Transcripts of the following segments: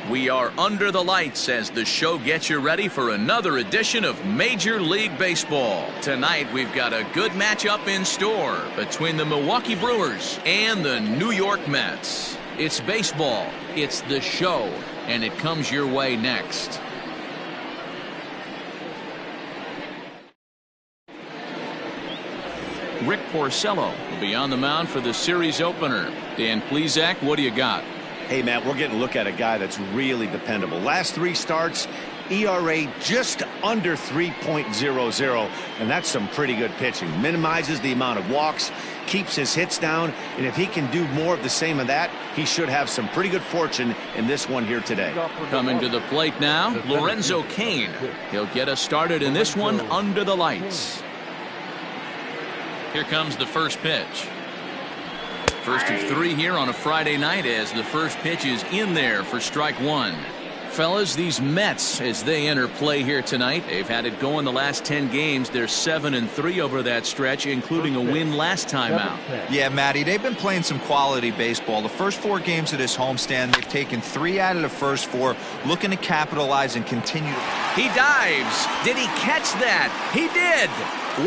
We are under the lights as the show gets you ready for another edition of Major League Baseball. Tonight we've got a good matchup in store between the Milwaukee Brewers and the New York Mets. It's baseball, it's the show, and it comes your way next. Rick Porcello will be on the mound for the series opener. Dan Plesac, what do you got? Hey, Matt, we're getting a look at a guy that's really dependable. Last 3 starts, ERA just under 3.00, and that's some pretty good pitching. Minimizes the amount of walks, keeps his hits down, and if he can do more of the same of that, he should have some pretty good fortune in this one here today. Coming to the plate now, Lorenzo Cain. He'll get us started in this one under the lights. Here comes the first pitch. First of 3 here on a Friday night as the first pitch is in there for strike 1. Fellas, these Mets, as they enter play here tonight, they've had it going the last 10 games. They're 7-3 over that stretch, including a win last time out. Yeah, Matty, they've been playing some quality baseball. The first 4 games of this homestand, they've taken 3 out of the first 4, looking to capitalize and continue. He dives. Did he catch that? He did.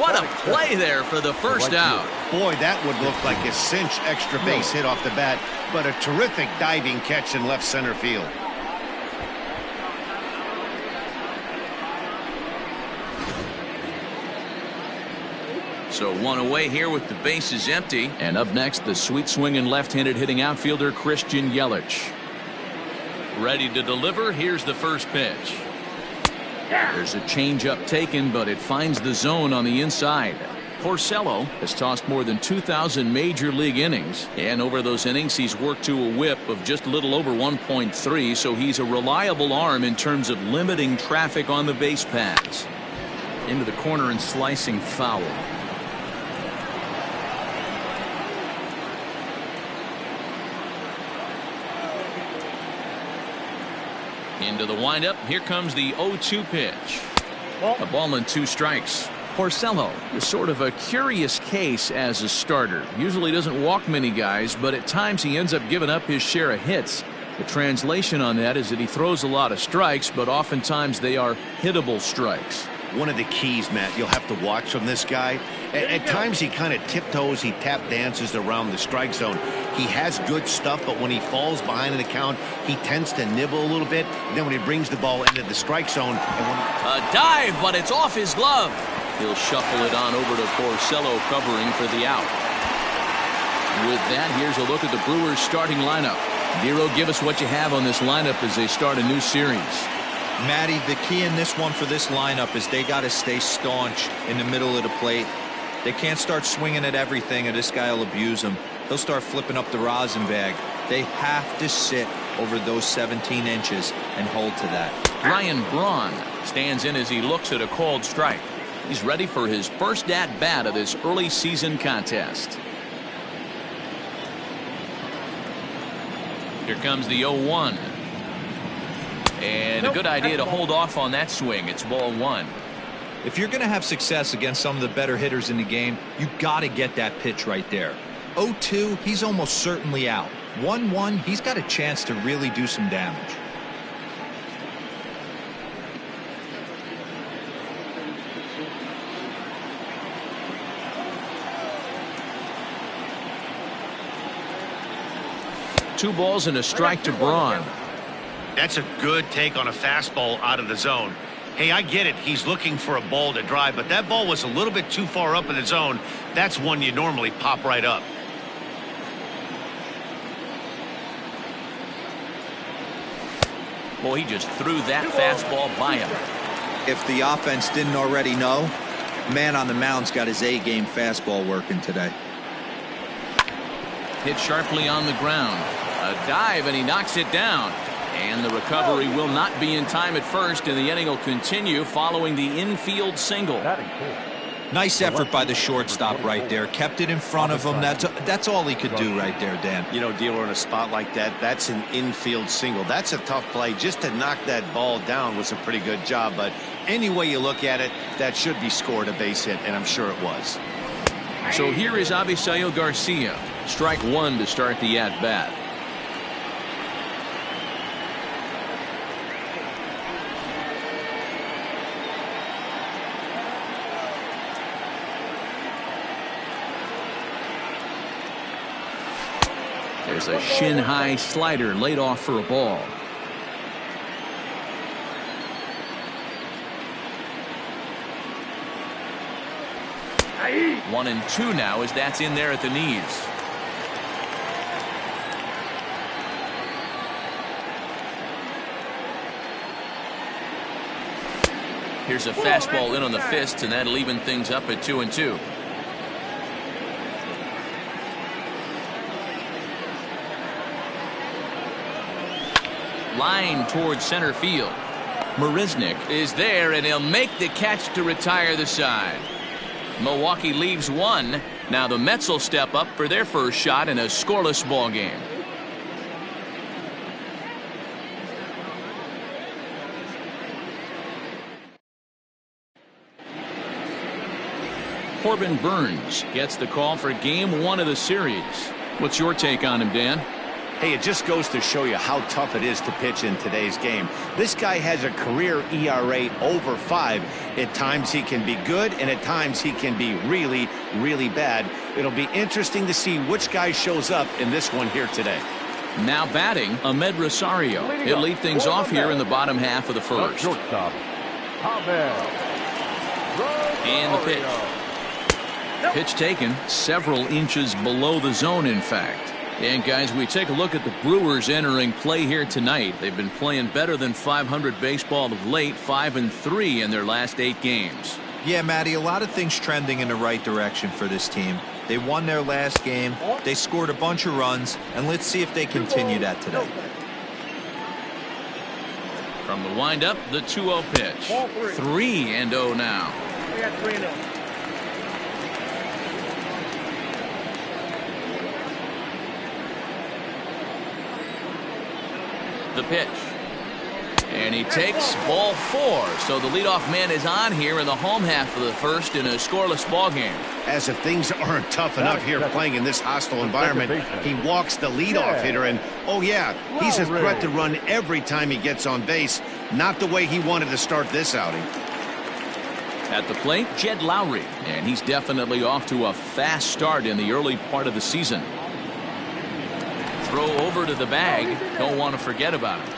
What a play there for the first out. Boy, that would look like a cinch extra base hit off the bat, but a terrific diving catch in left center field. So 1 away here with the bases empty. And up next, the sweet swinging left-handed hitting outfielder Christian Yelich. Ready to deliver. Here's the first pitch. There's a changeup taken, but it finds the zone on the inside. Porcello has tossed more than 2,000 major league innings, and over those innings he's worked to a whip of just a little over 1.3, so he's a reliable arm in terms of limiting traffic on the base paths. Into the corner and slicing foul. Into the windup. Here comes the 0-2 pitch. A ball and 2 strikes. Porcello is sort of a curious case as a starter. Usually doesn't walk many guys, but at times he ends up giving up his share of hits. The translation on that is that he throws a lot of strikes, but oftentimes they are hittable strikes. One of the keys, Matt, you'll have to watch from this guy. At times he kind of tiptoes, he tap dances around the strike zone. He has good stuff, but when he falls behind in the count, he tends to nibble a little bit. And then when he brings the ball into the strike zone, a dive, but it's off his glove. He'll shuffle it on over to Porcello, covering for the out. With that, here's a look at the Brewers starting lineup. Dero, give us what you have on this lineup as they start a new series. Matty, the key in this one for this lineup is they got to stay staunch in the middle of the plate. They can't start swinging at everything, or this guy will abuse them. He'll start flipping up the rosin bag. They have to sit over those 17 inches and hold to that. Ryan Braun stands in as he looks at a called strike. He's ready for his first at-bat of this early season contest. Here comes the 0-1. And a good idea to hold off on that swing. It's ball 1. If you're going to have success against some of the better hitters in the game, you got to get that pitch right there. 0-2, he's almost certainly out. 1-1, he's got a chance to really do some damage. Two balls and a strike to Braun. that's a good take on a fastball out of the zone. Hey, I get it. He's looking for a ball to drive, but that ball was a little bit too far up in the zone. That's one you normally pop right up. Well, he just threw that fastball by him. If the offense didn't already know, man on the mound's got his A-game fastball working today. Hit sharply on the ground. A dive, and he knocks it down. And the recovery will not be in time at first, and the inning will continue following the infield single. Nice effort by the shortstop right there. Kept it in front of him. That's all he could do right there, Dan. You know, dealer in a spot like that, that's an infield single. That's a tough play. Just to knock that ball down was a pretty good job. But any way you look at it, that should be scored a base hit, and I'm sure it was. So here is Avisail Garcia. Strike one to start the at-bat. There's a shin-high slider laid off for a ball. One and two now as that's in there at the knees. Here's a fastball in on the fists, and that'll even things up at 2-2. Line towards center field. Marisnick is there, and he'll make the catch to retire the side. Milwaukee leaves one. Now the Mets will step up for their first shot in a scoreless ball game. Corbin Burns gets the call for game one of the series. What's your take on him, Dan? Hey, it just goes to show you how tough it is to pitch in today's game. This guy has a career ERA over 5. At times he can be good, and at times he can be really, really bad. It'll be interesting to see which guy shows up in this one here today. Now batting, Ahmed Rosario. He'll lead things off here in the bottom half of the first. And the pitch. Pitch taken several inches below the zone, in fact. And guys, we take a look at the Brewers entering play here tonight. They've been playing better than .500 baseball of late, 5-3 in their last 8 games. Yeah, Matty, a lot of things trending in the right direction for this team. They won their last game, they scored a bunch of runs, and let's see if they continue that today. From the windup, the 2-0 pitch. 3-0 now. We got 3-0. The pitch. And he takes ball 4. So the leadoff man is on here in the home half of the first in a scoreless ball game. As if things aren't tough enough here playing in this hostile environment, he walks the leadoff hitter, and oh yeah, he's a threat to run every time he gets on base. Not the way he wanted to start this outing. At the plate, Jed Lowry, and he's definitely off to a fast start in the early part of the season. Throw over to the bag. Don't want to forget about it.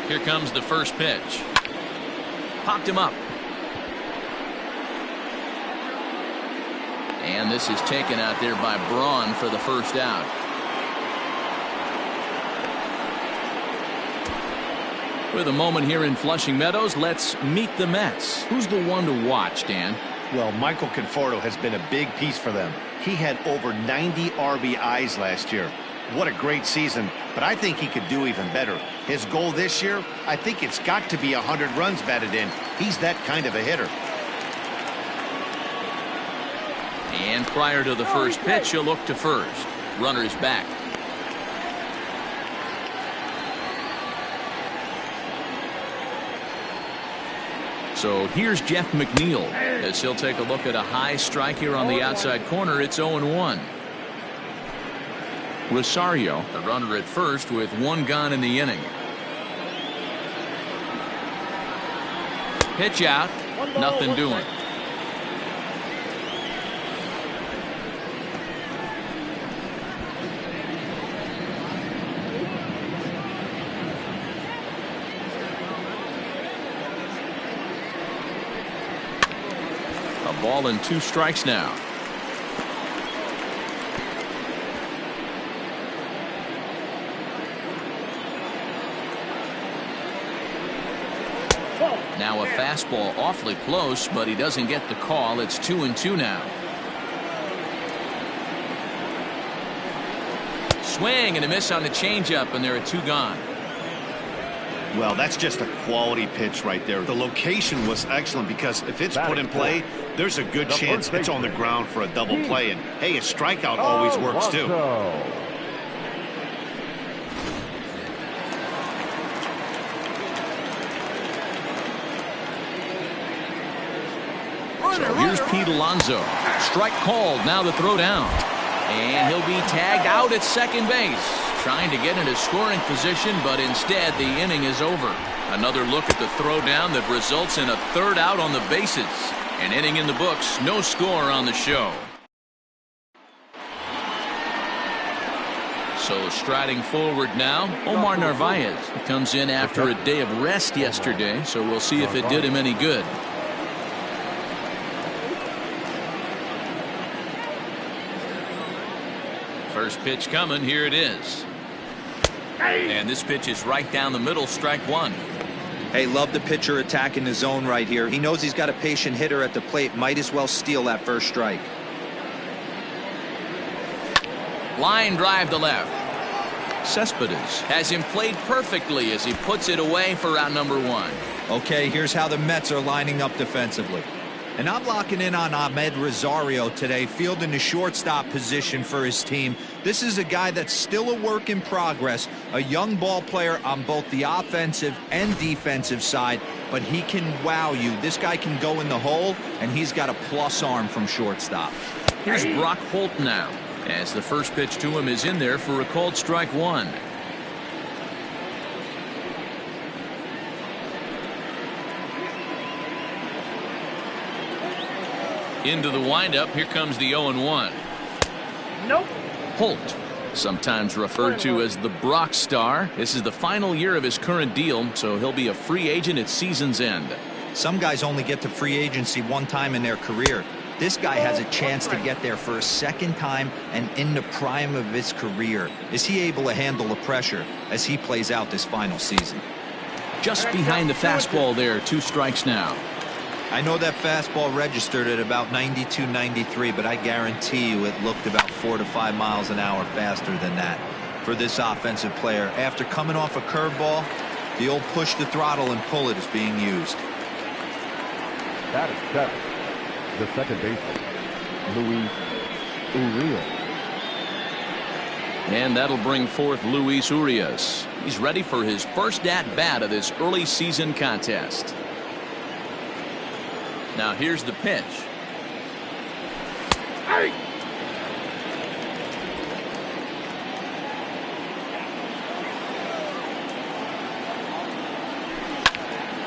Here comes the first pitch. Popped him up. And this is taken out there by Braun for the first out. With a moment here in Flushing Meadows, let's meet the Mets. Who's the one to watch, Dan? Well, Michael Conforto has been a big piece for them. He had over 90 RBIs last year. What a great season, but I think he could do even better. His goal this year, I think it's got to be 100 runs batted in. He's that kind of a hitter. And prior to the first pitch, he'll look to first. Runner's back. So here's Jeff McNeil as he'll take a look at a high strike here on the outside corner. It's 0-1. Rosario, the runner at first with 1 gone in the inning. Pitch out. Nothing doing. Ball and 2 strikes now. Now a fastball awfully close, but he doesn't get the call. It's 2-2 now. Swing and a miss on the changeup, and there are 2 gone. Well, that's just a quality pitch right there. The location was excellent because if it's put in play, there's a good chance it's on the ground for a double play. And hey, a strikeout always works too. So here's Pete Alonso. Strike called. Now the throw down. And he'll be tagged out at second base. Trying to get into scoring position, but instead the inning is over. Another look at the throw down that results in a 3rd out on the bases. An inning in the books, no score on the show. So striding forward now, Omar Narvaez. He comes in after a day of rest yesterday, so we'll see if it did him any good. First pitch coming, here it is. And this pitch is right down the middle, strike one. Hey, love the pitcher attacking the zone right here. He knows he's got a patient hitter at the plate. Might as well steal that first strike. Line drive to left. Cespedes has him played perfectly as he puts it away for out number one. Okay, here's how the Mets are lining up defensively. And I'm locking in on Ahmed Rosario today, fielding the shortstop position for his team. This is a guy that's still a work in progress, a young ball player on both the offensive and defensive side, but he can wow you. This guy can go in the hole, and he's got a plus arm from shortstop. Here's Brock Holt now, as the first pitch to him is in there for a called strike one. Into the windup, here comes the 0-1. Nope. Holt, sometimes referred to as the Brock Star. This is the final year of his current deal, so he'll be a free agent at season's end. Some guys only get to free agency one time in their career. This guy has a chance to get there for a second time and in the prime of his career. Is he able to handle the pressure as he plays out this final season? Just behind the fastball there, 2 strikes now. I know that fastball registered at about 92, 93, but I guarantee you it looked about 4 to 5 miles an hour faster than that for this offensive player. After coming off a curveball, the old push the throttle and pull it is being used. That is seven. The second baseman, Luis Urias. And that'll bring forth Luis Urias. He's ready for his first at-bat of this early season contest. Now here's the pitch.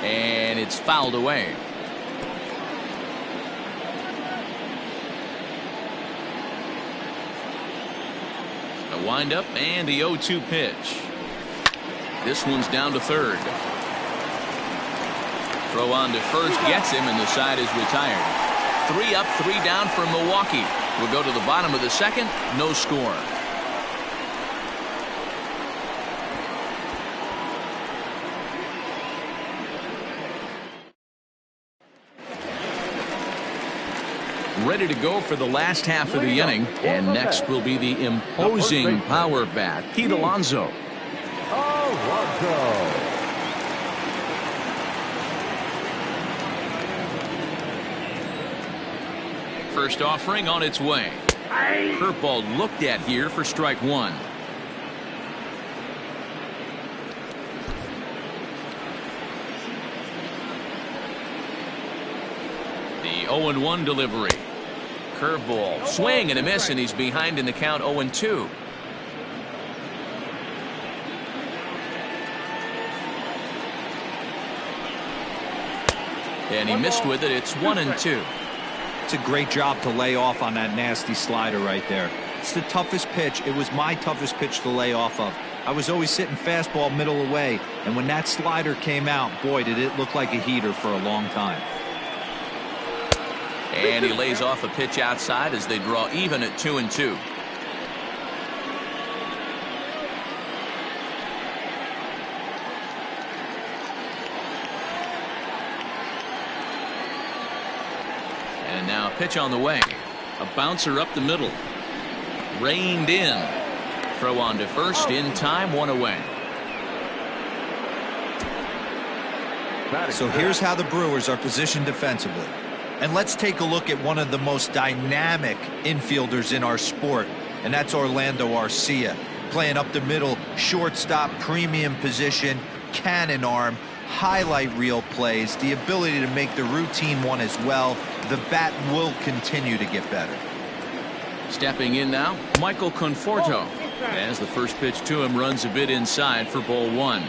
And it's fouled away. A windup and the 0-2 pitch. This one's down to third. Throw on to first gets him, and the side is retired. 3 up, 3 down for Milwaukee. We'll go to the bottom of the second. No score. Ready to go for the last half of the inning. And next will be the imposing power bat, Pete Alonso. First offering on its way. Curveball looked at here for strike one. The 0-1 delivery. Curveball, swing and a miss, and he's behind in the count 0-2. And he missed with it. It's 1-2. It's a great job to lay off on that nasty slider right there. It's the toughest pitch. It was my toughest pitch to lay off of. I was always sitting fastball middle away, and when that slider came out, boy, did it look like a heater for a long time. And he lays off a pitch outside as they draw even at 2-2. And now a pitch on the way. A bouncer up the middle. Reined in. Throw on to first in time, 1 away. So here's how the Brewers are positioned defensively. And let's take a look at one of the most dynamic infielders in our sport, and that's Orlando Arcia. Playing up the middle, shortstop, premium position, cannon arm, highlight reel plays, the ability to make the routine one as well. The bat will continue to get better. Stepping in now, Michael Conforto. As the first pitch to him runs a bit inside for ball 1.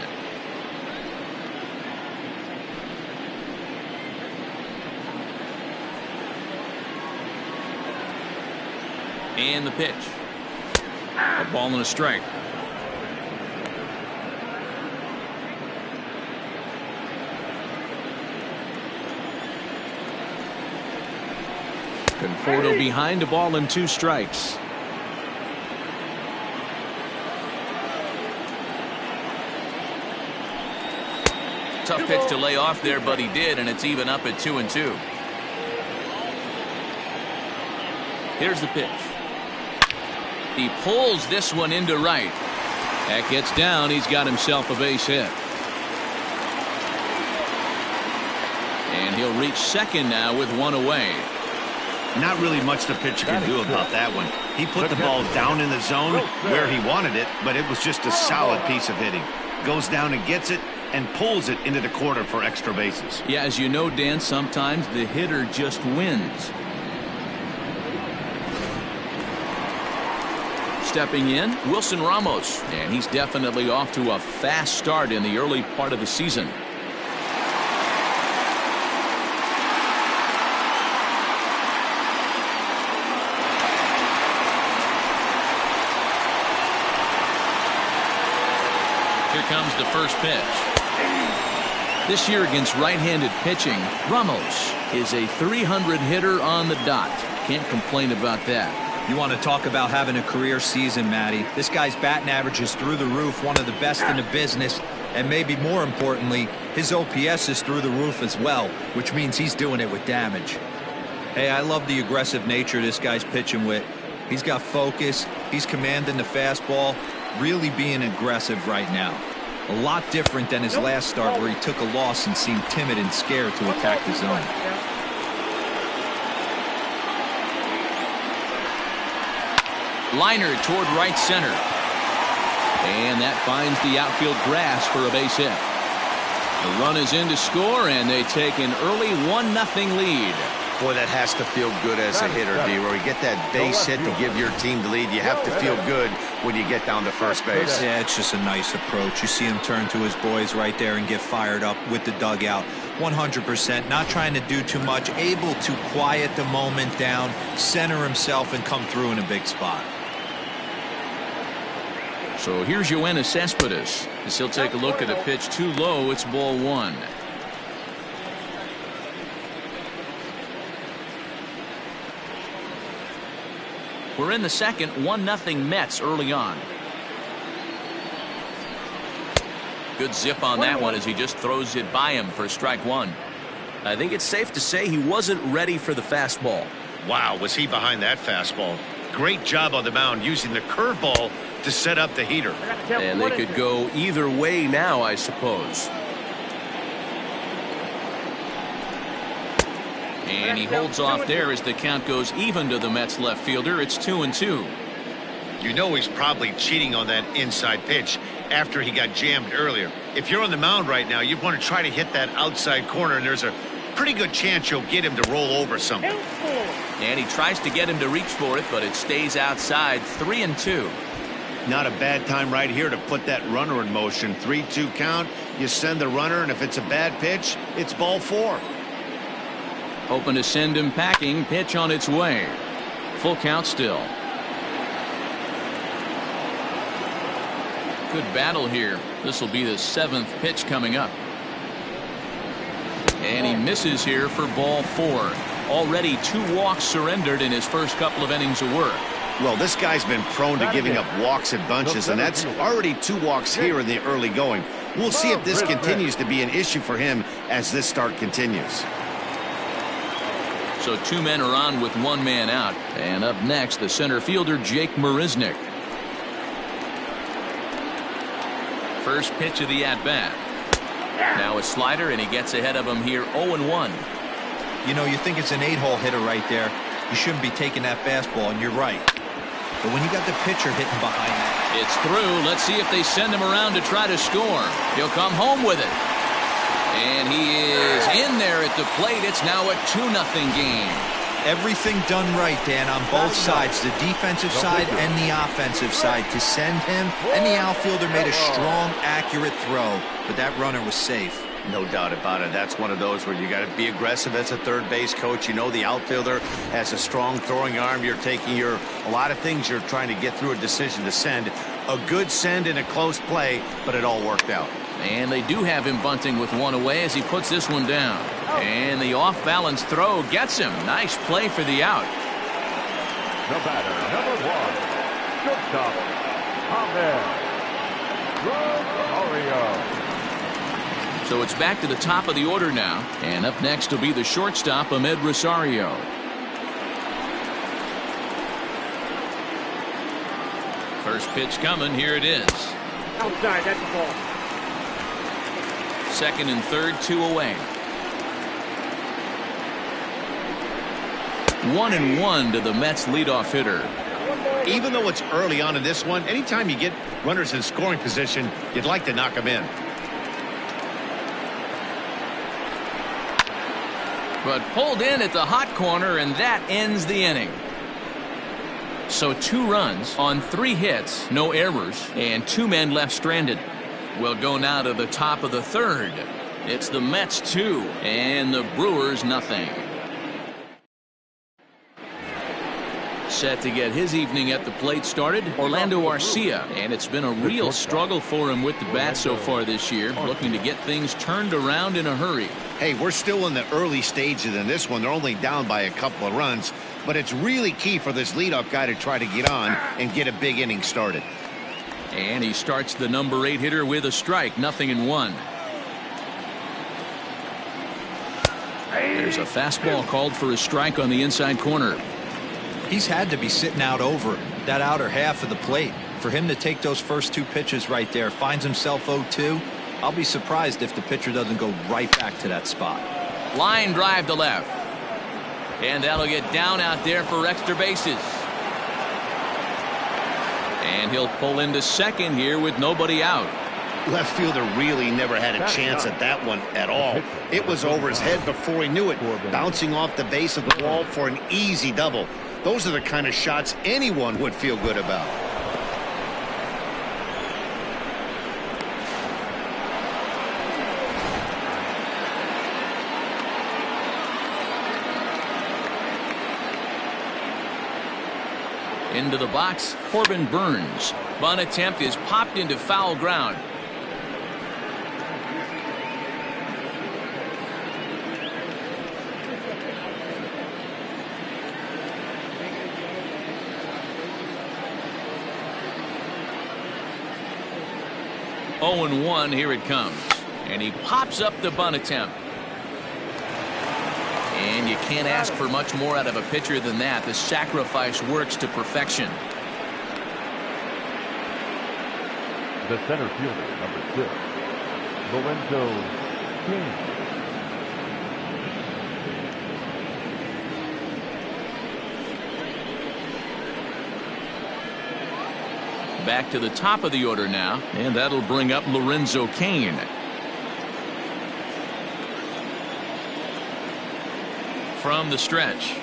And the pitch. A ball and a strike. Conforto behind, a ball and 2 strikes. Tough pitch to lay off there, but he did, and it's even up at 2-2. Here's the pitch. He pulls this one into right. That gets down. He's got himself a base hit. And he'll reach second now with 1 away. Not really much the pitcher can do about that one. He put the ball down in the zone where he wanted it, but it was just a solid piece of hitting. Goes down and gets it and pulls it into the corner for extra bases. Yeah, as you know, Dan, sometimes the hitter just wins. Stepping in, Wilson Ramos, and he's definitely off to a fast start in the early part of the season. Here comes the first pitch. This year against right-handed pitching, Ramos is a 300 hitter on the dot. Can't complain about that. You want to talk about having a career season, Matty. This guy's batting average is through the roof, one of the best in the business, and maybe more importantly, his OPS is through the roof as well, which means he's doing it with damage. Hey, I love the aggressive nature this guy's pitching with. He's got focus, he's commanding the fastball, really being aggressive right now. A lot different than his last start where he took a loss and seemed timid and scared to attack the zone. Liner toward right center. And that finds the outfield grass for a base hit. The run is in to score, and they take an early 1-0 lead. Boy, that has to feel good as a hitter, D-Roy. You get that base hit to give your team the lead. You have to feel good when you get down to first base. Yeah, it's just a nice approach. You see him turn to his boys right there and get fired up with the dugout. 100%, not trying to do too much, able to quiet the moment down, center himself, and come through in a big spot. So here's Yoenis Cespedes as he'll take a look at a pitch too low. It's ball 1. We're in the second, 1-0 Mets early on. Good zip on that one as he just throws it by him for strike 1. I think it's safe to say he wasn't ready for the fastball. Wow, was he behind that fastball. Great job on the mound using the curveball to set up the heater. And they could go either way now, I suppose. And he holds off there as the count goes even to the Mets left fielder. It's 2-2. You know he's probably cheating on that inside pitch after he got jammed earlier. If you're on the mound right now, you want to try to hit that outside corner, and there's a pretty good chance you'll get him to roll over something. And he tries to get him to reach for it, but it stays outside. 3-2. Not a bad time right here to put that runner in motion. 3-2 count. You send the runner, and if it's a bad pitch, it's ball 4. Hoping to send him packing. Pitch on its way. Full count still. Good battle here. This will be the 7th pitch coming up. And he misses here for ball 4. Already 2 walks surrendered in his first couple of innings of work. Well, this guy's been prone to giving up walks in bunches, and that's already 2 walks here in the early going. We'll see if this continues to be an issue for him as this start continues. So 2 men are on with 1 man out. And up next, the center fielder, Jake Marisnick. First pitch of the at-bat. Now a slider, and he gets ahead of him here 0-1. You know, you think it's an 8-hole hitter right there. You shouldn't be taking that fastball, and you're right. But when you got the pitcher hitting behind that. It's through. Let's see if they send him around to try to score. He'll come home with it. And he is in there at the plate. It's now a 2-0 game. Everything done right, Dan, on both sides, the defensive side and the offensive side, to send him, and the outfielder made a strong, accurate throw, but that runner was safe. No doubt about it. That's one of those where you got to be aggressive as a third base coach. You know the outfielder has a strong throwing arm. You're taking a lot of things you're trying to get through a decision to send. A good send in a close play, but it all worked out. And they do have him bunting with one away as he puts this one down. And the off-balance throw gets him. Nice play for the out. The batter, number 1, shortstop, Rosario. So it's back to the top of the order now. And up next will be the shortstop, Rosario. First pitch coming. Here it is. Outside, that's the ball. Second and third, 2 away. 1-1 to the Mets leadoff hitter. Even though it's early on in this one, anytime you get runners in scoring position, you'd like to knock them in. But pulled in at the hot corner, and that ends the inning. So 2 runs on 3 hits, no errors, and 2 men left stranded. We'll go now to the top of the third. It's the Mets 2 and the Brewers nothing. Set to get his evening at the plate started, Orlando Arcia, and it's been a real struggle for him with the bat so far this year, looking to get things turned around in a hurry. Hey, we're still in the early stages in this one. They're only down by a couple of runs, but it's really key for this leadoff guy to try to get on and get a big inning started. And he starts the number 8 hitter with a strike, 0-1. There's a fastball called for a strike on the inside corner. He's had to be sitting out over that outer half of the plate. For him to take those first 2 pitches right there, finds himself 0-2. I'll be surprised if the pitcher doesn't go right back to that spot. Line drive to left. And that'll get down out there for extra bases. And he'll pull into second here with nobody out. Left fielder really never had a chance at that one at all. It was over his head before he knew it, bouncing off the base of the wall for an easy double. Those are the kind of shots anyone would feel good about. Into the box, Corbin Burns. Bunt attempt is popped into foul ground. Oh, 0-1, here it comes. And he pops up the bunt attempt. And you can't ask for much more out of a pitcher than that. The sacrifice works to perfection. The center fielder, number 6, Lorenzo King. Back to the top of the order now, and that'll bring up Lorenzo Cain. From the stretch.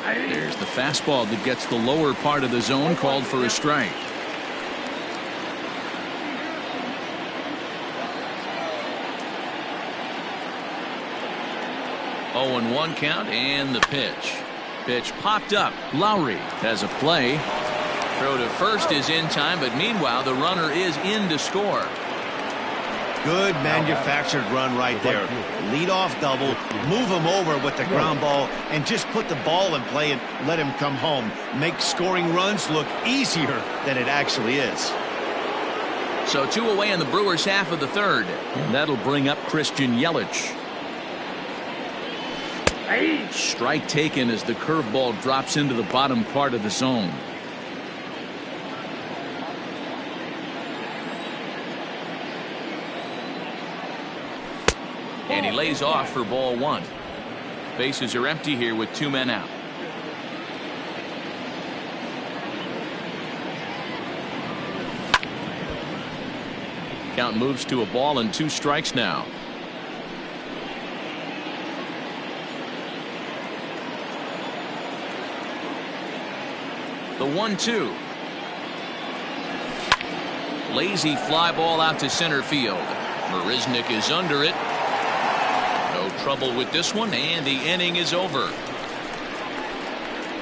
There's the fastball that gets the lower part of the zone, called for a strike. Oh, 0-1 count, and the pitch. Pitch popped up. Lowry has a play. Throw to first is in time, but meanwhile the runner is in to score. Good manufactured run right there. Lead off double, move him over with the ground ball, and just put the ball in play and let him come home. Make scoring runs look easier than it actually is. So 2 away in the Brewers' half of the third. And that'll bring up Christian Yelich. Strike taken as the curveball drops into the bottom part of the zone. And he lays off for ball 1. Bases are empty here with 2 men out. Count moves to a ball and 2 strikes now. The 1-2. Lazy fly ball out to center field. Marisnik is under it. No trouble with this one, and the inning is over.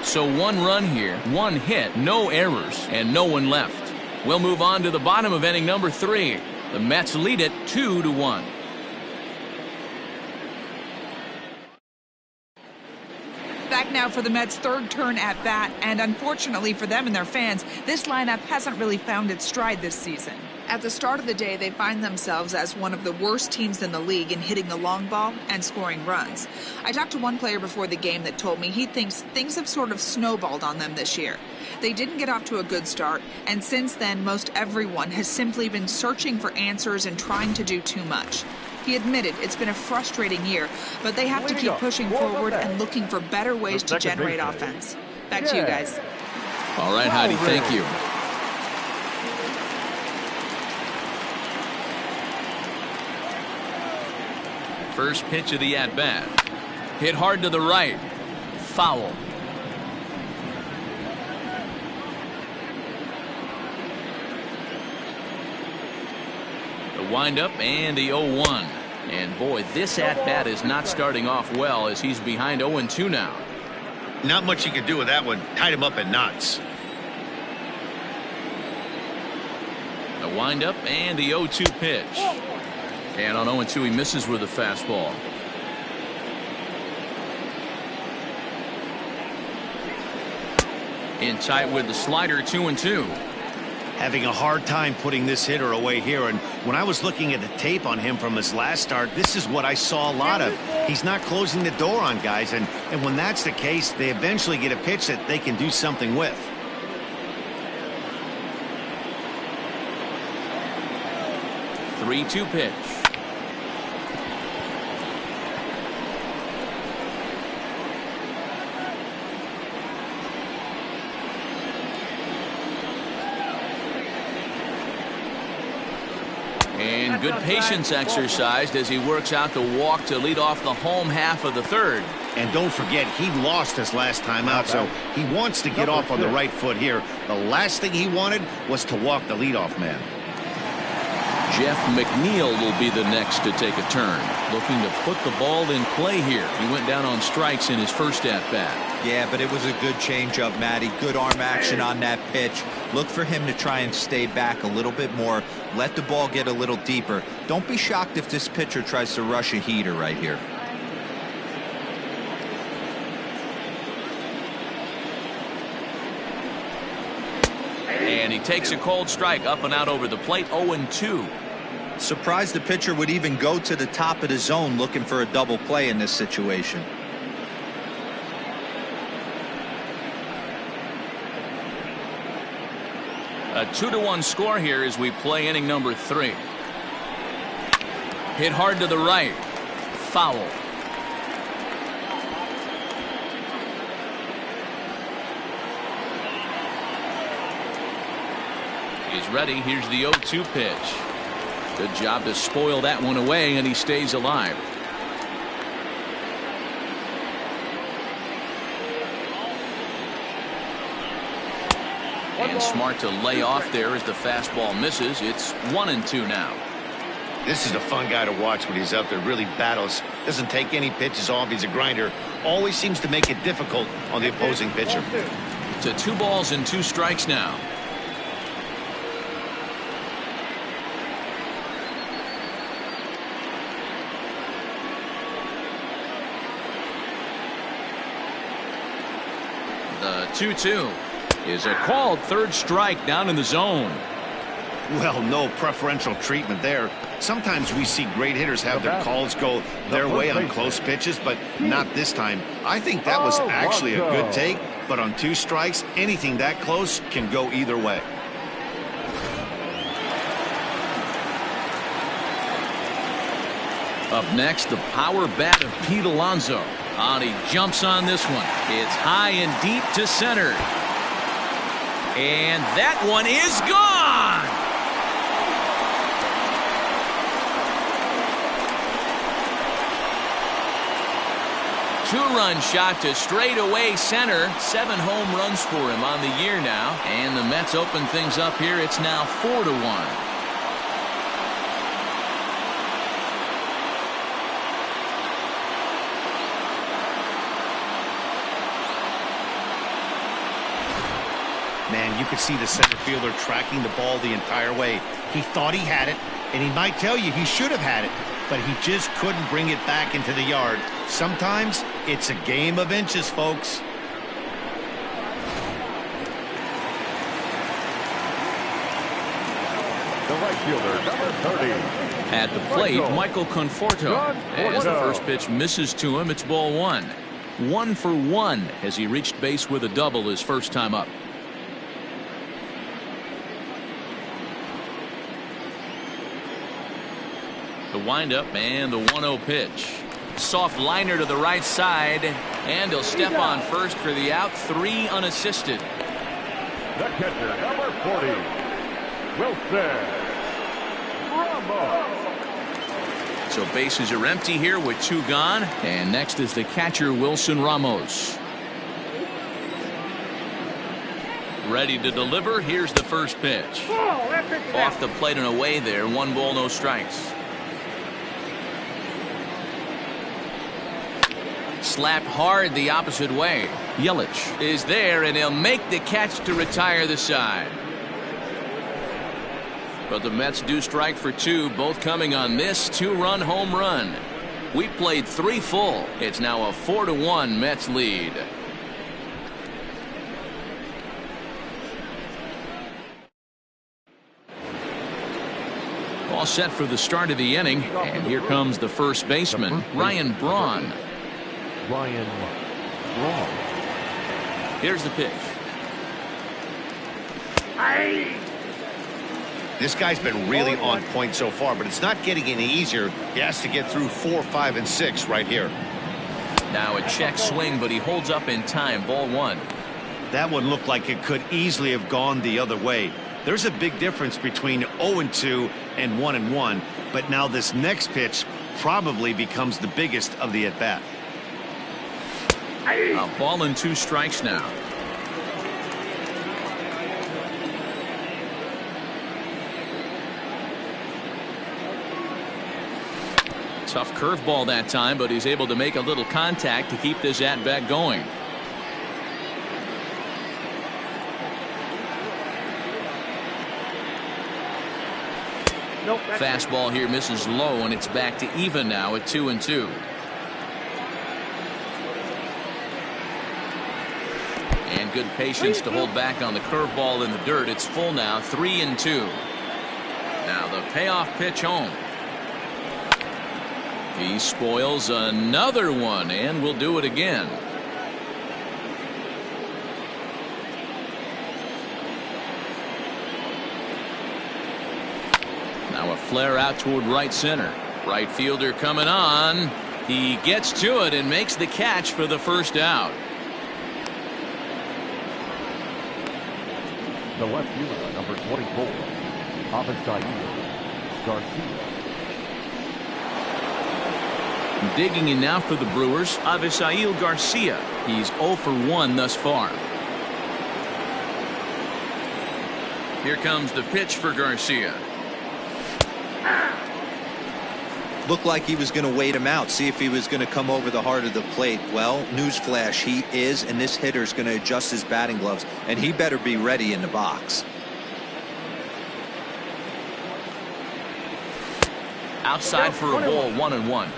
So 1 run here, 1 hit, no errors, and no one left. We'll move on to the bottom of inning number 3. The Mets lead it 2-1. Back now for the Mets' third turn at bat, and unfortunately for them and their fans, this lineup hasn't really found its stride this season. At the start of the day, they find themselves as one of the worst teams in the league in hitting the long ball and scoring runs. I talked to one player before the game that told me he thinks things have sort of snowballed on them this year. They didn't get off to a good start, and since then, most everyone has simply been searching for answers and trying to do too much. He admitted it's been a frustrating year, but they have to keep pushing forward and looking for better ways to generate offense. Back to you guys. All right, Heidi, thank you. First pitch of the at-bat. Hit hard to the right. Foul. The windup and the 0-1. And boy, this at-bat is not starting off well as he's behind 0-2 now. Not much you can do with that one. Tied him up in knots. The windup and the 0-2 pitch. And on 0-2, he misses with a fastball. In tight with the slider, 2-2. Having a hard time putting this hitter away here, and when I was looking at the tape on him from his last start, this is what I saw a lot of. He's not closing the door on guys, and when that's the case, they eventually get a pitch that they can do something with. Three-two pitch. And good patience exercised as he works out the walk to lead off the home half of the third. And don't forget, he lost his last time out, so he wants to get off on the right foot here. The last thing he wanted was to walk the leadoff man. Jeff McNeil will be the next to take a turn, looking to put the ball in play here. He went down on strikes in his first at-bat. Yeah, but it was a good changeup, Matty. Good arm action on that pitch. Look for him to try and stay back a little bit more. Let the ball get a little deeper. Don't be shocked if this pitcher tries to rush a heater right here. And he takes a cold strike up and out over the plate, 0-2. Surprised the pitcher would even go to the top of the zone looking for a double play in this situation. A 2-1 score here as we play inning number 3. Hit hard to the right. Foul. He's ready. Here's the 0-2 pitch. Good job to spoil that one away, and he stays alive. And smart to lay off there as the fastball misses. It's 1-2 now. This is a fun guy to watch when he's up there. Really battles. Doesn't take any pitches off. He's a grinder. Always seems to make it difficult on the opposing pitcher. To 2 balls and 2 strikes now. The 2-2 is a called third strike down in the zone. Well, no preferential treatment there. Sometimes we see great hitters have their calls go their way on close pitches, but not this time. I think that was actually a good take, but on 2 strikes, anything that close can go either way. Up next, the power bat of Pete Alonso. And he jumps on this one. It's high and deep to center. And that one is gone. Two-run shot to straightaway center. 7 home runs for him on the year now. And the Mets open things up here. It's now 4-1. Man, you could see the center fielder tracking the ball the entire way. He thought he had it, and he might tell you he should have had it, but he just couldn't bring it back into the yard. Sometimes it's a game of inches, folks. The right fielder, number 30. At the plate, Michael Conforto. As the first pitch misses to him, it's ball one. 1 for 1 as he reached base with a double his first time up. The windup and the 1-0 pitch. Soft liner to the right side, and he'll step on first for the out. 3 unassisted. The catcher, number 40. Wilson Ramos. So bases are empty here with 2 gone, and next is the catcher Wilson Ramos. Ready to deliver. Here's the first pitch. Off the plate and away there. 1 ball, no strikes. Slapped hard the opposite way. Yelich is there, and he'll make the catch to retire the side. But the Mets do strike for 2, both coming on this 2-run home run. We played 3 full. It's now a 4-1 Mets lead. All set for the start of the inning, and here comes the first baseman, Ryan Braun. Here's the pitch. This guy's been really on point so far, but it's not getting any easier. He has to get through 4, 5, and 6 right here. Now a check swing, but he holds up in time. Ball 1. That one looked like it could easily have gone the other way. There's a big difference between 0-2 and 1-1, but now this next pitch probably becomes the biggest of the at-bat. A ball and 2 strikes now. Tough curveball that time, but he's able to make a little contact to keep this at-bat going. Fastball here misses low, and it's back to even now at 2-2. And good patience to hold back on the curveball in the dirt. It's full now, 3-2. Now the payoff pitch home. He spoils another one, and will do it again. Now a flare out toward right center. Right fielder coming on. He gets to it and makes the catch for the first out. The left fielder, number 24, Garcia. Digging in now for the Brewers, Avisail Garcia. He's 0 for 1 thus far. Here comes the pitch for Garcia. Looked like he was going to wait him out, see if he was going to come over the heart of the plate. Well, newsflash, he is, and this hitter's going to adjust his batting gloves, and he better be ready in the box. Outside for a ball, 1-1.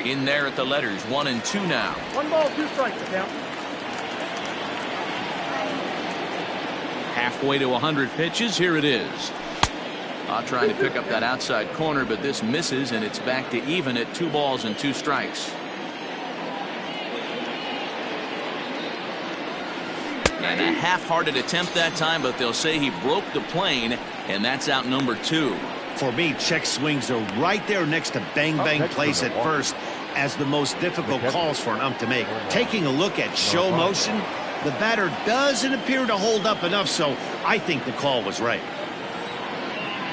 In there at the letters, 1-2 now. 1 ball, 2 strikes, count. Halfway to 100 pitches. Here it is. Trying to pick up that outside corner, but this misses, and it's back to even at 2 balls and 2 strikes. And a half-hearted attempt that time, but they'll say he broke the plane, and that's out number 2. For me, check swings are right there next to bang-bang plays at first as the most difficult calls for an ump to make. Taking a look at show motion, the batter doesn't appear to hold up enough, so I think the call was right.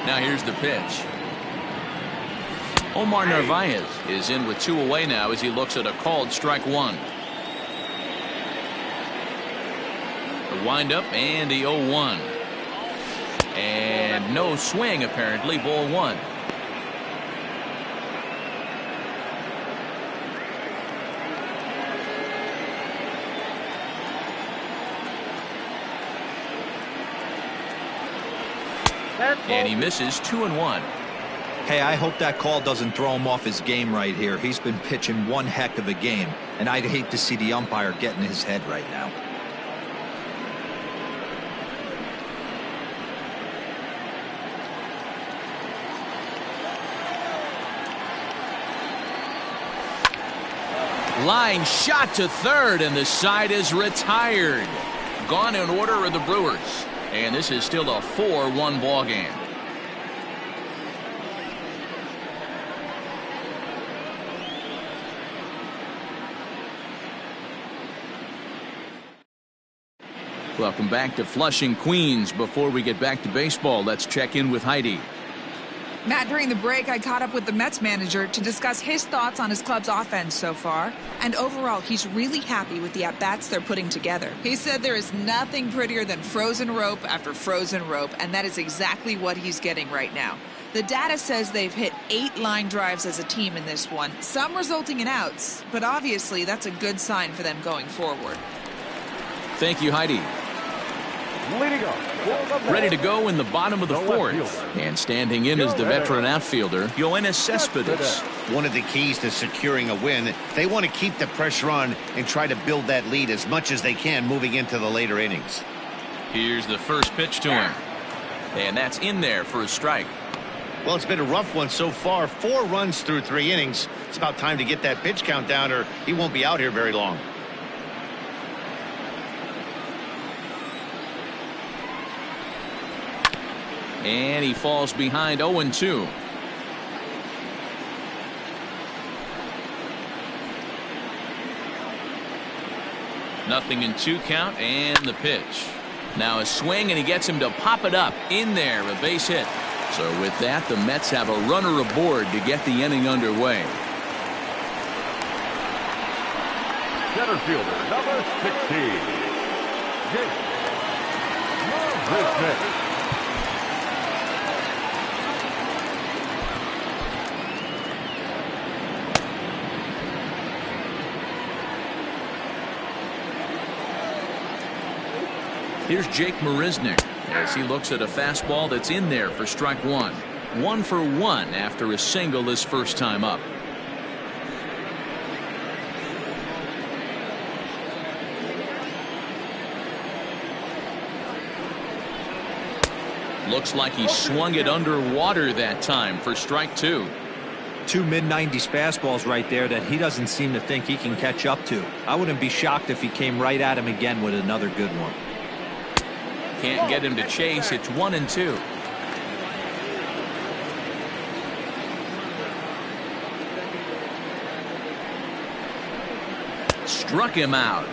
Now here's the pitch. Omar Narvaez is in with 2 away now as he looks at a called strike 1. The windup and the 0-1. And no swing apparently, ball 1. And he misses 2-1. Hey, I hope that call doesn't throw him off his game right here. He's been pitching one heck of a game, and I'd hate to see the umpire get in his head right now. Line shot to third, and the side is retired. Gone in order are the Brewers, and this is still a 4-1 ball game. Welcome back to Flushing, Queens. Before we get back to baseball, let's check in with Heidi. Matt, during the break, I caught up with the Mets manager to discuss his thoughts on his club's offense so far. And overall, he's really happy with the at-bats they're putting together. He said there is nothing prettier than frozen rope after frozen rope, and that is exactly what he's getting right now. The data says they've hit 8 line drives as a team in this one, some resulting in outs, but obviously that's a good sign for them going forward. Thank you, Heidi. Leading up, Ready to go in the bottom of the fourth. And standing in is the veteran outfielder, Yoenis Cespedes. One of the keys to securing a win, they want to keep the pressure on and try to build that lead as much as they can moving into the later innings. Here's the first pitch to him. And that's in there for a strike. Well, it's been a rough one so far. 4 runs through 3 innings. It's about time to get that pitch count down, or he won't be out here very long. And he falls behind 0-2. Nothing in 2 count, and the pitch. Now a swing, and he gets him to pop it up. In there, a base hit. So with that, the Mets have a runner aboard to get the inning underway. center fielder, number 16. Smith. Here's Jake Marisnick as he looks at a fastball that's in there for strike 1. 1 for 1 after a single his first time up. Looks like he swung it underwater that time for strike 2. 2 mid-90s fastballs right there that he doesn't seem to think he can catch up to. I wouldn't be shocked if he came right at him again with another good one. Can't get him to chase. It's 1-2. Struck him out.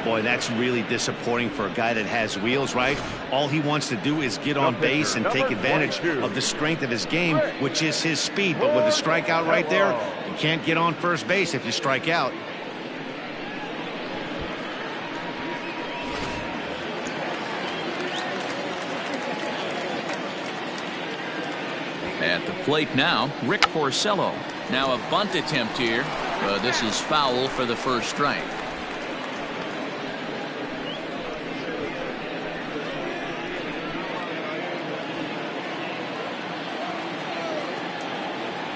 Boy, that's really disappointing for a guy that has wheels, right? All he wants to do is get on base and take advantage of the strength of his game, which is his speed. But with a strikeout right there, you can't get on first base if you strike out. At the plate now, Rick Porcello. Now a bunt attempt here. This is foul for the first strike.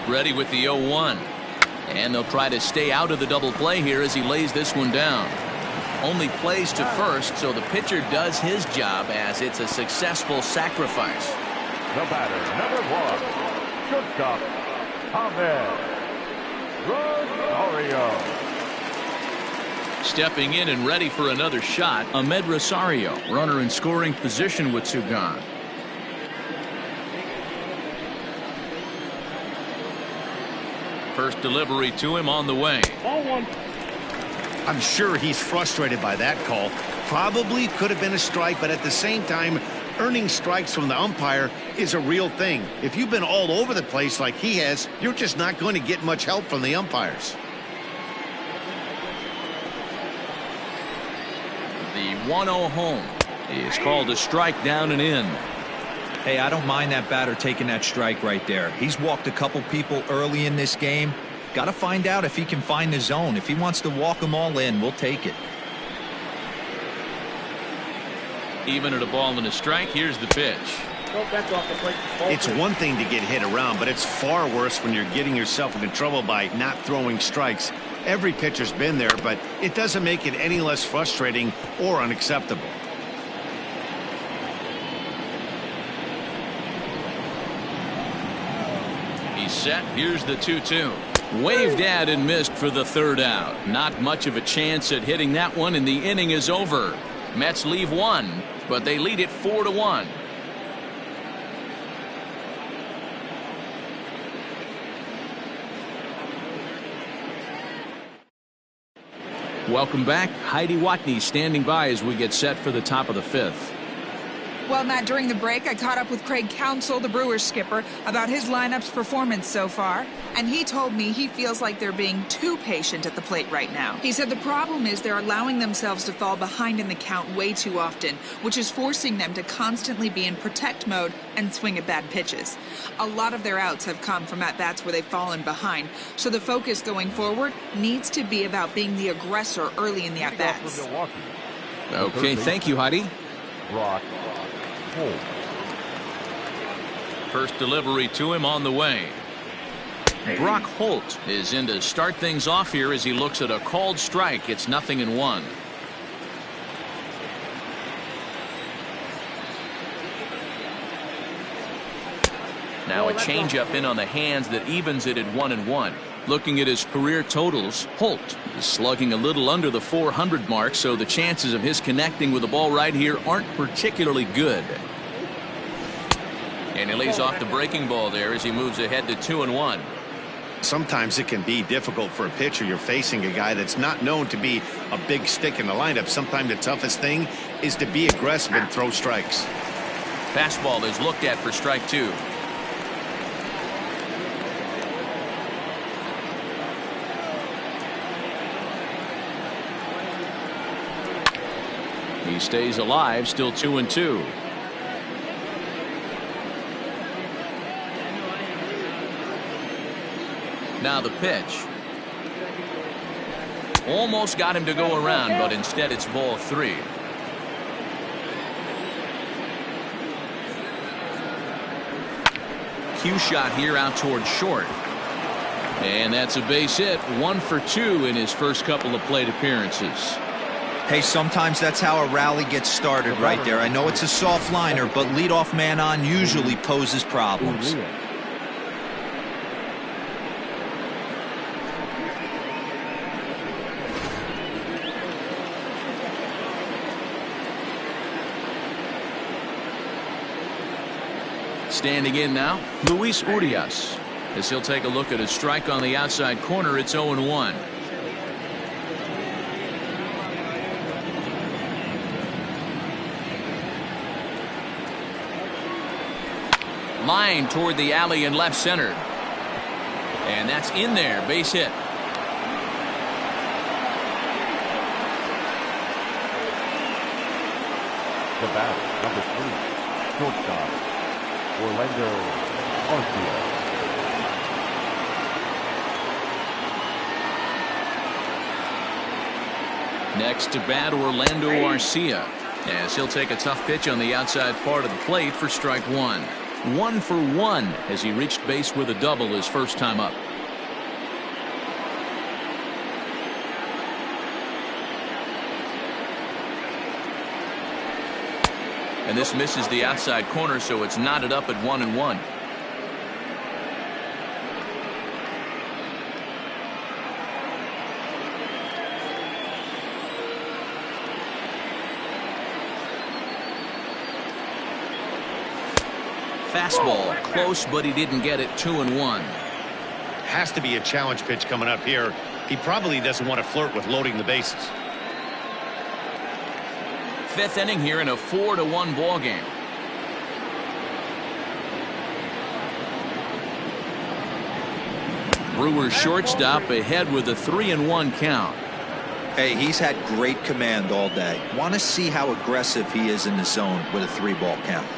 Ready with the 0-1. And they'll try to stay out of the double play here as he lays this one down. Only plays to first, so the pitcher does his job as it's a successful sacrifice. The batter, number 1, shortstop, Ahmed Rosario. Stepping in and ready for another shot, Ahmed Rosario, runner in scoring position with 2 gone. First delivery to him on the way. I'm sure he's frustrated by that call. Probably could have been a strike, but at the same time, earning strikes from the umpire is a real thing. If you've been all over the place like he has, you're just not going to get much help from the umpires. The 1-0 home is called a strike, down and in. Hey, I don't mind that batter taking that strike right there. He's walked a couple people early in this game. Got to find out if he can find the zone. If he wants to walk them all in, we'll take it. Even at a ball and a strike, here's the pitch. That's off the plate. It's one thing to get hit around, but it's far worse when you're getting yourself into trouble by not throwing strikes. Every pitcher's been there, but it doesn't make it any less frustrating or unacceptable. He's set. Here's the 2-2. Waved at and missed for the third out. Not much of a chance at hitting that one, and the inning is over. Mets leave one, but they lead it 4-1. Welcome back. Heidi Watney standing by as we get set for the top of the fifth. Well, Matt, during the break, I caught up with Craig Counsell, the Brewers skipper, about his lineup's performance so far, and he told me he feels like they're being too patient at the plate right now. He said the problem is they're allowing themselves to fall behind in the count way too often, which is forcing them to constantly be in protect mode and swing at bad pitches. A lot of their outs have come from at-bats where they've fallen behind, so the focus going forward needs to be about being the aggressor early in the at-bats. Okay, thank you, Heidi. Brock Holt. First delivery to him on the way. Brock Holt is in to start things off here as he looks at a called strike. It's 0-1. Now a changeup in on the hands that evens it at 1-1. Looking at his career totals, Holt is slugging a little under the 400 mark, so the chances of his connecting with the ball right here aren't particularly good. And he lays off the breaking ball there as he moves ahead to 2-1. Sometimes it can be difficult for a pitcher. You're facing a guy that's not known to be a big stick in the lineup. Sometimes the toughest thing is to be aggressive and throw strikes. Fastball is looked at for strike 2. He stays alive, still 2-2. Now the pitch. Almost got him to go around, but instead it's ball 3. Cue shot here out towards short. And that's a base hit. 1 for 2 in his first couple of plate appearances. Hey, sometimes that's how a rally gets started right there. I know it's a soft liner, but leadoff man on usually poses problems. Standing in now, Luis Urias. As he'll take a look at a strike on the outside corner, it's 0-1. Line toward the alley in left center. And that's in there. Base hit. The bat, number 3, shortstop, Orlando Arcia. Next to bat, Orlando Arcia, as he'll take a tough pitch on the outside part of the plate for strike 1. 1 for 1 as he reached base with a double his first time up. And this misses the outside corner, so it's knotted up at 1-1. Fastball close, but he didn't get it. 2-1. Has to be a challenge pitch coming up here. He probably doesn't want to flirt with loading the bases. Fifth inning here in a 4-1 ball game. Brewers shortstop ahead with a 3-1 count. Hey, he's had great command all day. Want to see how aggressive he is in the zone with a 3-ball count.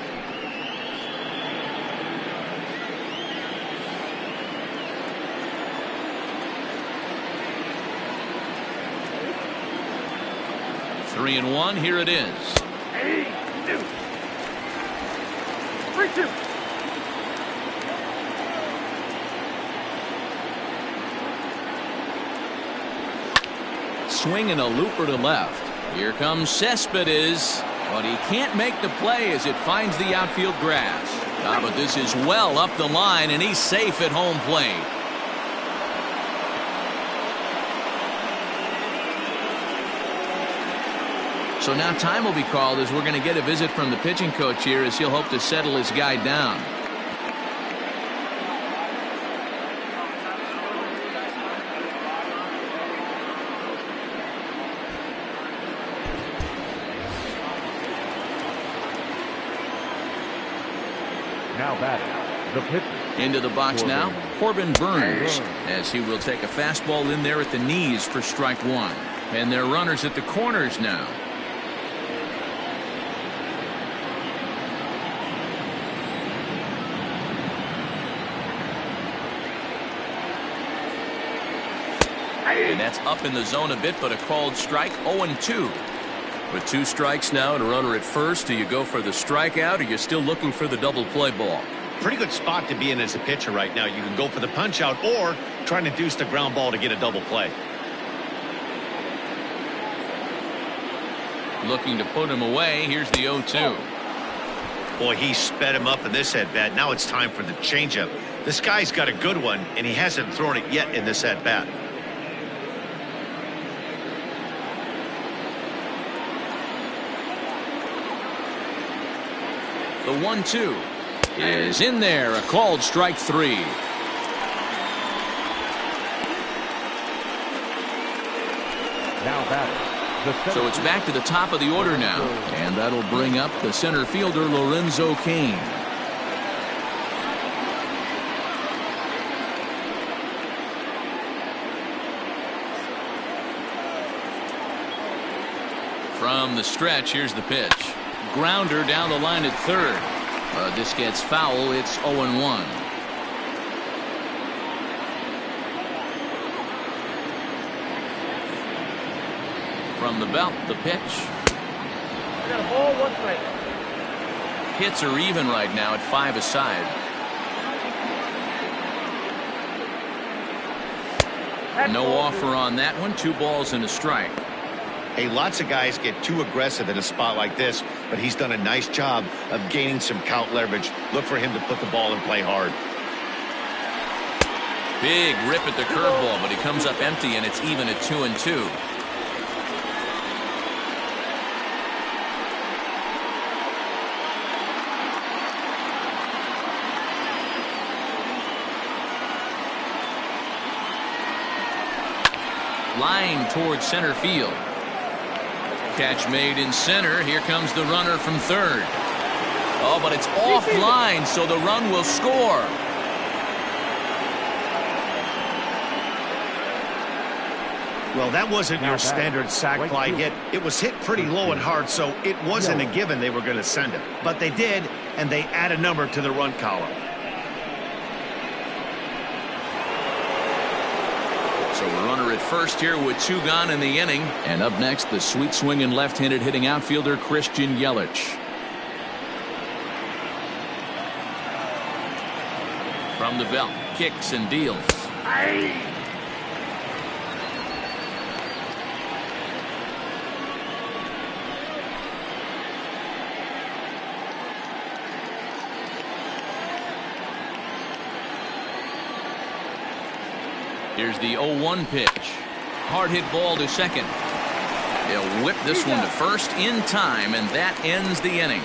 Three and one. Here it is. 3-2. Swinging a looper to left. Here comes Cespedes, but he can't make the play as it finds the outfield grass. But this is well up the line, and he's safe at home plate. So now time will be called as we're going to get a visit from the pitching coach here as he'll hope to settle his guy down. Now batting, the pitcher. Into the box now, Corbin Burns, as he will take a fastball in there at the knees for strike one. And their runners at the corners now. And that's up in the zone a bit, but a called strike. 0-2. With 2 strikes now and a runner at first, do you go for the strikeout or you're still looking for the double play ball? Pretty good spot to be in as a pitcher right now. You can go for the punch out or try to deuce the ground ball to get a double play. Looking to put him away. Here's the 0-2. Boy, he sped him up in this at-bat. Now it's time for the changeup. This guy's got a good one, and he hasn't thrown it yet in this at-bat. The 1-2 is in there. A called strike 3. Now batting. So it's back to the top of the order now, and that'll bring up the center fielder Lorenzo Cain. From the stretch, here's the pitch. Grounder down the line at third. This gets foul. It's 0-1. From the belt, the pitch. I got a ball, 1 strike. Hits are even right now at 5 aside. No offer on that one. 2 balls and a strike. Hey, lots of guys get too aggressive in a spot like this, but he's done a nice job of gaining some count leverage. Look for him to put the ball in play hard. Big rip at the curveball, but he comes up empty, and it's even at 2-2. Line towards center field. Catch made in center. Here comes the runner from third. Oh, but it's offline, so the run will score. Well, that wasn't your standard sac fly hit. It was hit pretty low and hard, so it wasn't a given they were going to send it. But they did, and they add a number to the run column. So a runner at first here with 2 gone in the inning. And up next, the sweet swinging left-handed hitting outfielder Christian Yelich. From the belt, kicks and deals. Here's the 0-1 pitch. Hard hit ball to second. They'll whip this one to first in time, and that ends the inning.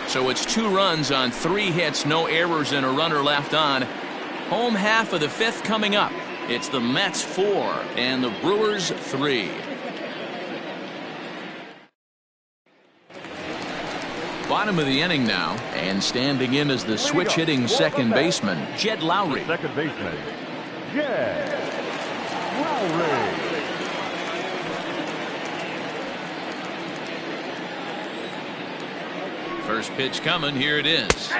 So it's 2 runs on 3 hits, no errors, and a runner left on. Home half of the 5th coming up. It's the Mets 4 and the Brewers 3. Bottom of the inning now, and standing in as the switch hitting second baseman, Jed Lowry. Second baseman, Jed Lowry. First pitch coming. Here it is.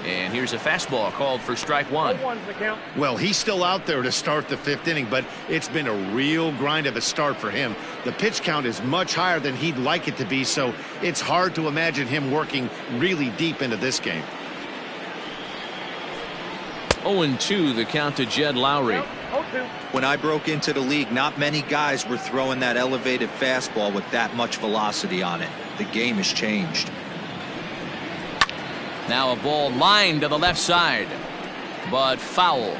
And here's a fastball called for strike one. 0-1's the count. Well, he's still out there to start the 5th inning, but it's been a real grind of a start for him. The pitch count is much higher than he'd like it to be, so it's hard to imagine him working really deep into this game. 0-2 the count to Jed Lowry. 0-2. When I broke into the league, not many guys were throwing that elevated fastball with that much velocity on it. The game has changed. Now a ball lined to the left side, but foul.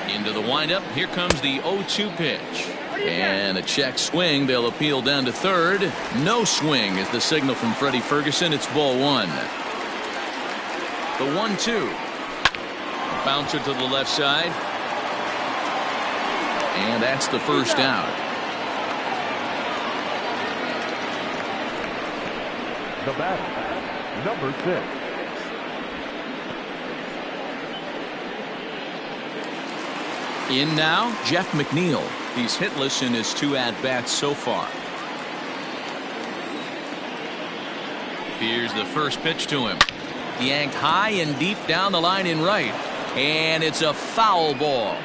Into the windup. Here comes the 0-2 pitch. And a check swing. They'll appeal down to third. No swing is the signal from Freddie Ferguson. It's ball one. The 1-2. Bouncer to the left side. And that's the first out. The batter, number 6. In now, Jeff McNeil. He's hitless in his 2 at-bats so far. Here's the first pitch to him. Yanked high and deep down the line in right. And it's a foul ball.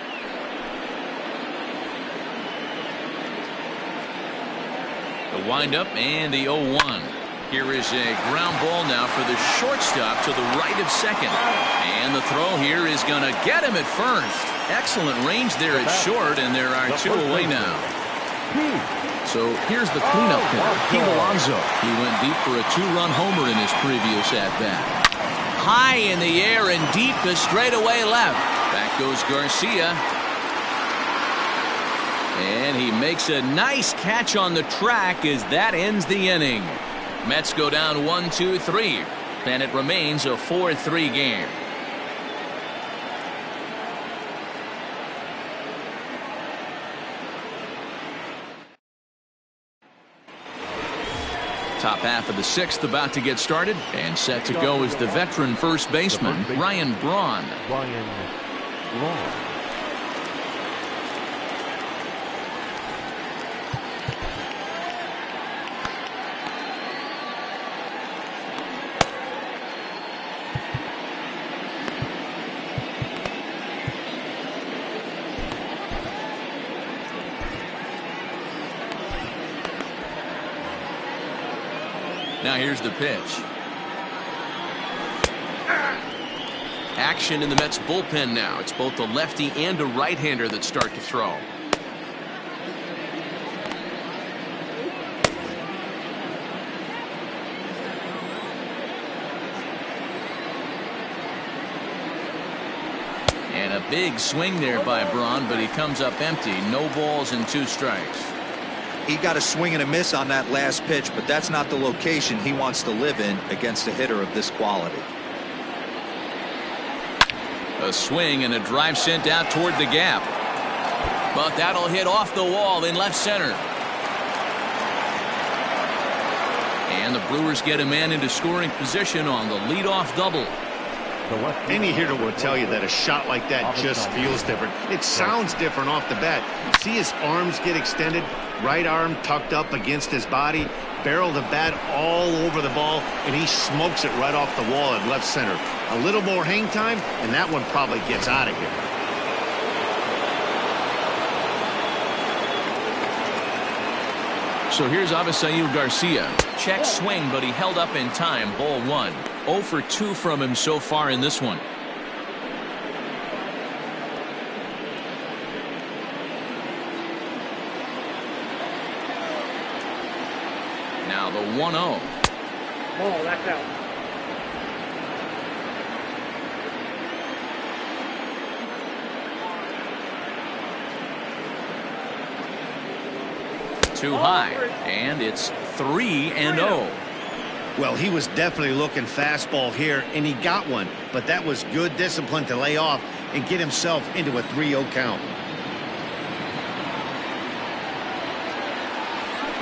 The windup and the 0-1. Here is a ground ball now for the shortstop to the right of second. And the throw here is going to get him at first. Excellent range there at short, and there are 2 away now. So here's the cleanup hitter, Pete Alonso. He went deep for a 2-run homer in his previous at-bat. High in the air and deep to straightaway left. Back goes Garcia. And he makes a nice catch on the track as that ends the inning. Mets go down 1-2-3, and it remains a 4-3 game. Top half of the 6th about to get started, and set to go is the veteran first baseman, Ryan Braun. Now here's the pitch. Action in the Mets bullpen now. It's both a lefty and a right-hander that start to throw. And a big swing there by Braun, but he comes up empty. No balls and 2 strikes. He got a swing and a miss on that last pitch, but that's not the location he wants to live in against a hitter of this quality. A swing and a drive sent out toward the gap. But that'll hit off the wall in left center. And the Brewers get a man into scoring position on the leadoff double. Any hitter will tell you that a shot like that just feels different. It sounds different off the bat. See his arms get extended, right arm tucked up against his body, barrel the bat all over the ball, and he smokes it right off the wall at left center. A little more hang time, and that one probably gets out of here. So here's Avisail Garcia. Check swing, but he held up in time. Ball 1. 0 for 2 from him so far in this one. Now the 1-0. Ball, that's out. Too high, and it's 3-0. Well, he was definitely looking fastball here, and he got one, but that was good discipline to lay off and get himself into a 3-0 count.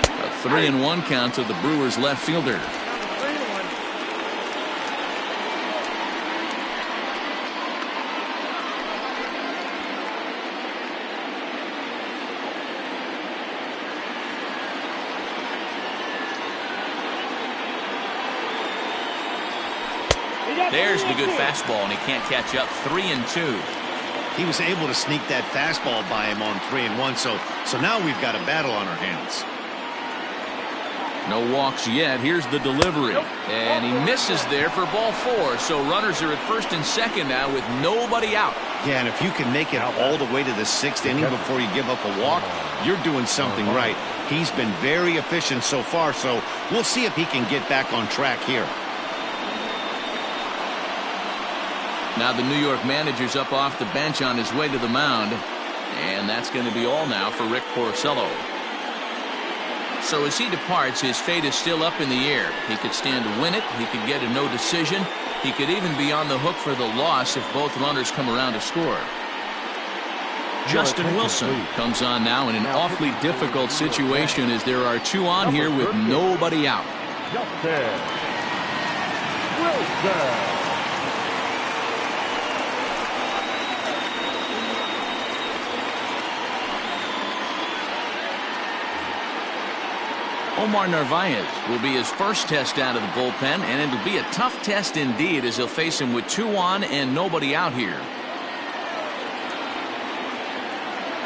A 3-1 count to the Brewers left fielder. 3-1. There's the good fastball, and he can't catch up. 3-2. He was able to sneak that fastball by him on 3-1, so now we've got a battle on our hands. No walks yet. Here's the delivery. And he misses there for ball 4. So runners are at first and second now with nobody out. Yeah, and if you can make it all the way to the 6th inning before you give up a walk, you're doing something right. He's been very efficient so far, so we'll see if he can get back on track here. Now the New York manager's up off the bench on his way to the mound. And that's going to be all now for Rick Porcello. So as he departs, his fate is still up in the air. He could stand to win it. He could get a no decision. He could even be on the hook for the loss if both runners come around to score. Justin Wilson comes on now in an awfully difficult situation as there are 2 on here with nobody out. Justin Wilson. Omar Narvaez will be his first test out of the bullpen, and it'll be a tough test indeed as he'll face him with 2 on and nobody out here.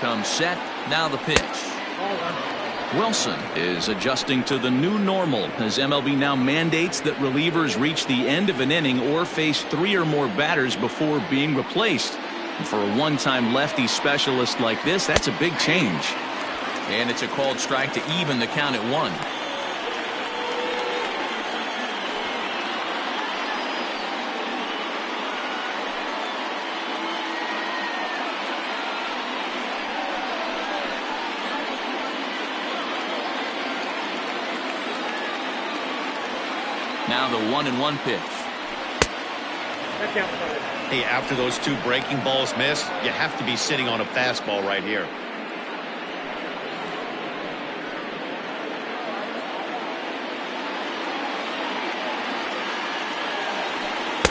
Comes set, now the pitch. Wilson is adjusting to the new normal as MLB now mandates that relievers reach the end of an inning or face 3 or more batters before being replaced. And for a one-time lefty specialist like this, that's a big change. And it's a called strike to even the count at 1. Now the 1-1 pitch. Hey, after those 2 breaking balls missed, you have to be sitting on a fastball right here.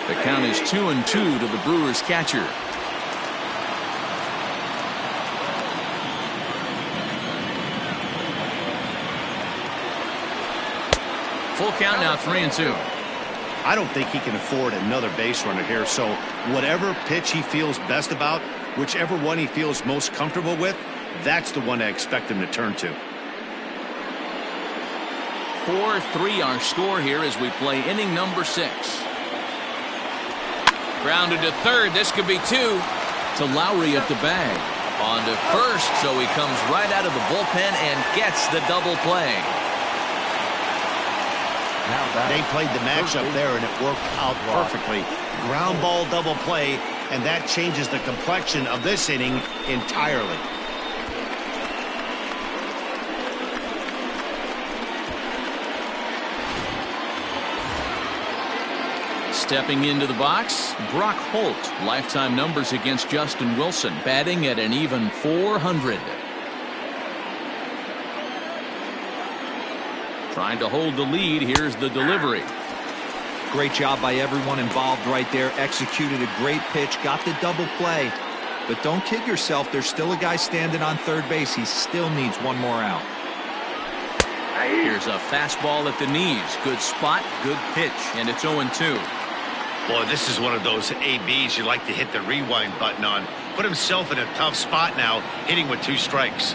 The count is 2-2 to the Brewers catcher. Full count now, 3-2. I don't think he can afford another base runner here, so whatever pitch he feels best about, whichever one he feels most comfortable with, that's the one I expect him to turn to. 4-3 our score here as we play inning number 6. Grounded to third. This could be 2. To Lowry at the bag. On to first, so he comes right out of the bullpen and gets the double play. They played the matchup there, and it worked out perfectly. Ground ball double play, and that changes the complexion of this inning entirely. Stepping into the box, Brock Holt. Lifetime numbers against Justin Wilson, batting at an even .400. Trying to hold the lead. Here's the delivery. Great job by everyone involved right there. Executed a great pitch, got the double play. But don't kid yourself, there's still a guy standing on third base. He still needs 1 more out. Here's a fastball at the knees. Good spot, good pitch, and it's 0-2. Boy, this is one of those ABs you like to hit the rewind button on. Put himself in a tough spot now, hitting with 2 strikes.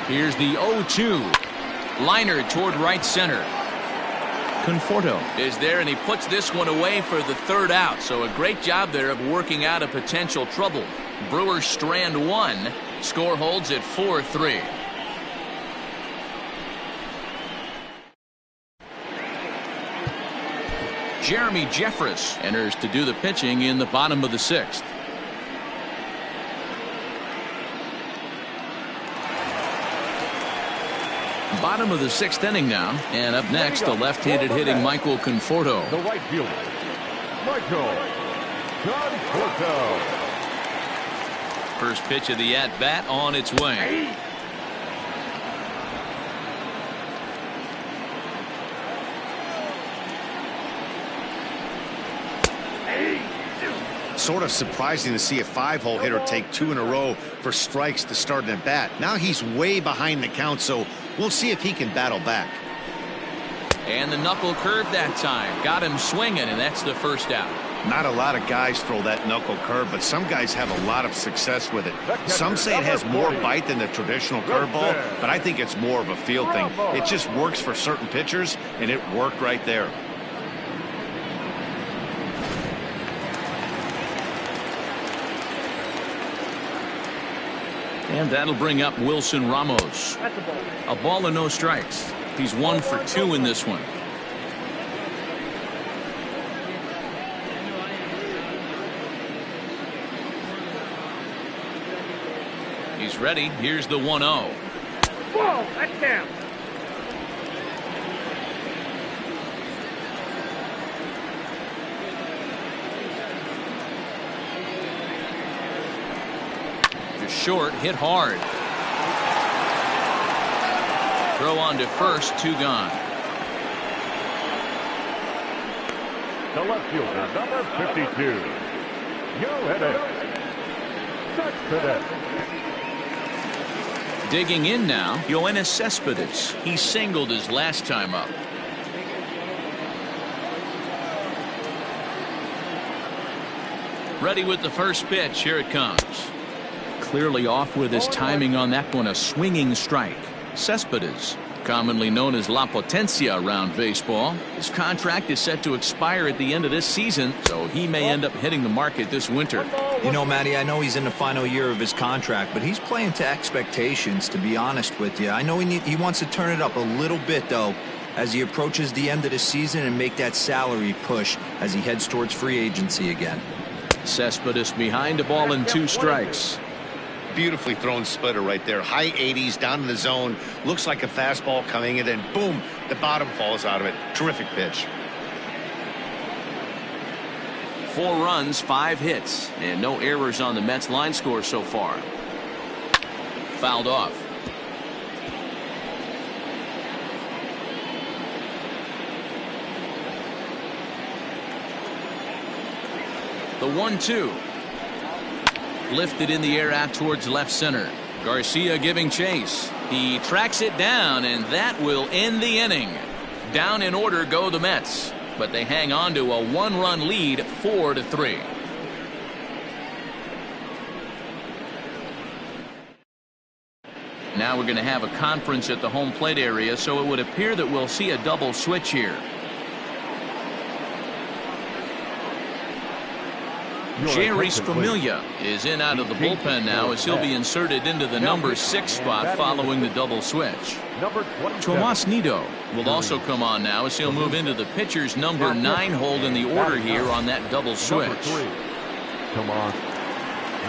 Here's the 0-2. Liner toward right center. Conforto is there, and he puts this one away for the 3rd out. So a great job there of working out a potential trouble. Brewers strand 1. Score holds at 4-3. Jeremy Jeffress enters to do the pitching in the bottom of the 6th. Bottom of the 6th inning now, and up next the left-handed hitting Michael Conforto. The right fielder, Michael Conforto. First pitch of the at-bat on its way. Sort of surprising to see a 5-hole hitter take 2 in a row for strikes to start an at-bat. Now he's way behind the count, so we'll see if he can battle back. And the knuckle curve that time. Got him swinging, and that's the first out. Not a lot of guys throw that knuckle curve, but some guys have a lot of success with it. Some say it has more bite than the traditional curveball, but I think it's more of a feel thing. It just works for certain pitchers, and it worked right there. And that'll bring up Wilson Ramos. A ball and no strikes. He's 1 for 2 in this one. He's ready. Here's the 1-0. Whoa, that's down. Short, hit hard. Throw on to first, 2 gone. The left fielder, number 52. Digging in now, Yoenis Cespedes. He singled his last time up. Ready with the first pitch. Here it comes. Clearly off with his timing on that one. A swinging strike. Cespedes, commonly known as La Potencia around baseball. His contract is set to expire at the end of this season, so he may end up hitting the market this winter. You know, Matty, I know he's in the final year of his contract, but he's playing to expectations, to be honest with you. I know he wants to turn it up a little bit, though, as he approaches the end of the season and make that salary push as he heads towards free agency again. Cespedes behind, a ball and 2 strikes. Beautifully thrown splitter right there. High 80s down in the zone. Looks like a fastball coming in, and boom, the bottom falls out of it. Terrific pitch. 4 runs, 5 hits, and no errors on the Mets line score so far. Fouled off. The 1-2. Lifted in the air out towards left center. Garcia giving chase. He tracks it down, and that will end the inning. Down in order go the Mets, but they hang on to a 1-run lead, 4-3. Now we're going to have a conference at the home plate area, so it would appear that we'll see a double switch here. Jerry's Familia is in out of the bullpen now, as he'll be inserted into the number 6 spot following the double switch. Tomas Nido will also come on now, as he'll move into the pitcher's number 9 hold in the order here on that double switch.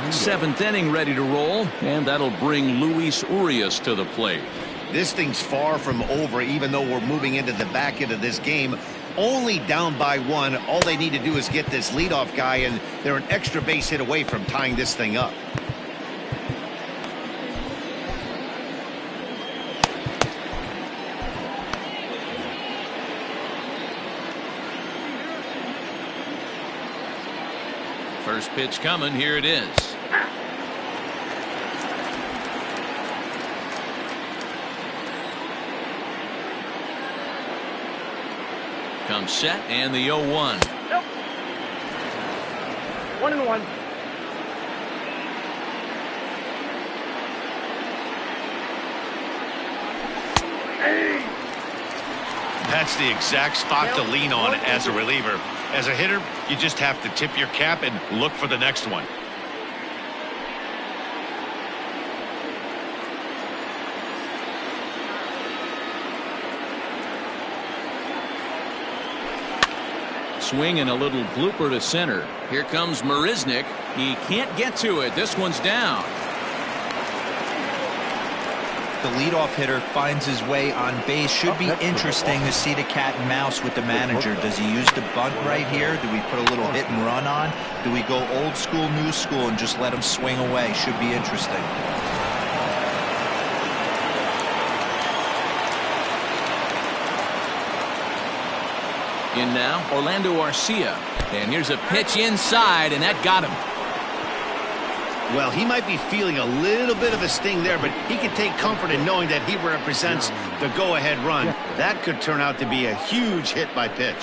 7th inning ready to roll, and that'll bring Luis Urias to the plate. This thing's far from over, even though we're moving into the back end of this game. Only down by 1. All they need to do is get this leadoff guy, and they're an extra base hit away from tying this thing up. First pitch coming. Here it is. Comes set, and the 0-1. Nope. 1-1. Hey. That's the exact spot to lean on as a reliever. As a hitter, you just have to tip your cap and look for the next one. Swing and a little blooper to center. Here comes Marisnik. He can't get to it. This one's down. The leadoff hitter finds his way on base. Should be interesting to see the cat and mouse with the manager. Does he use the bunt right here? Do we put a little hit and run on? Do we go old school, new school, and just let him swing away? Should be interesting. In now, Orlando Arcia. And here's a pitch inside, and that got him. Well, he might be feeling a little bit of a sting there, but he can take comfort in knowing that he represents the go-ahead run. That could turn out to be a huge hit by pitch.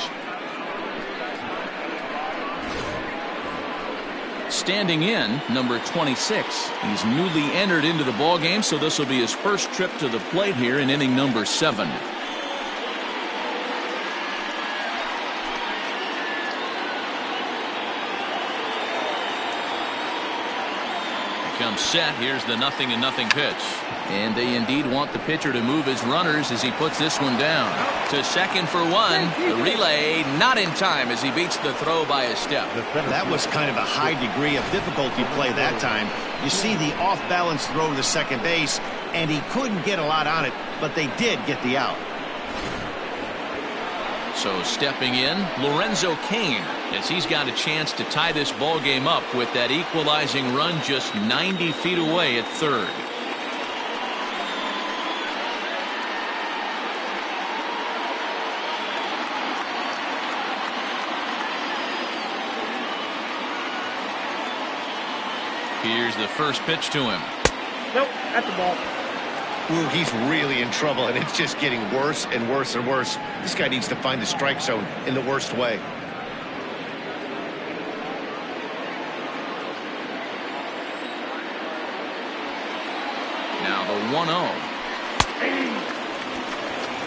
Standing in, number 26. He's newly entered into the ballgame, so this will be his first trip to the plate here in inning number 7. Comes set. Here's the 0-0 pitch. And they indeed want the pitcher to move his runners as he puts this one down. To second for one. The relay not in time as he beats the throw by a step. That was kind of a high degree of difficulty play that time. You see the off-balance throw to second base, and he couldn't get a lot on it, but they did get the out. So stepping in, Lorenzo Cain, as he's got a chance to tie this ball game up with that equalizing run just 90 feet away at third. Here's the first pitch to him. Nope, that's the ball. Ooh, he's really in trouble, and it's just getting worse and worse and worse. This guy needs to find the strike zone in the worst way. Now the 1-0.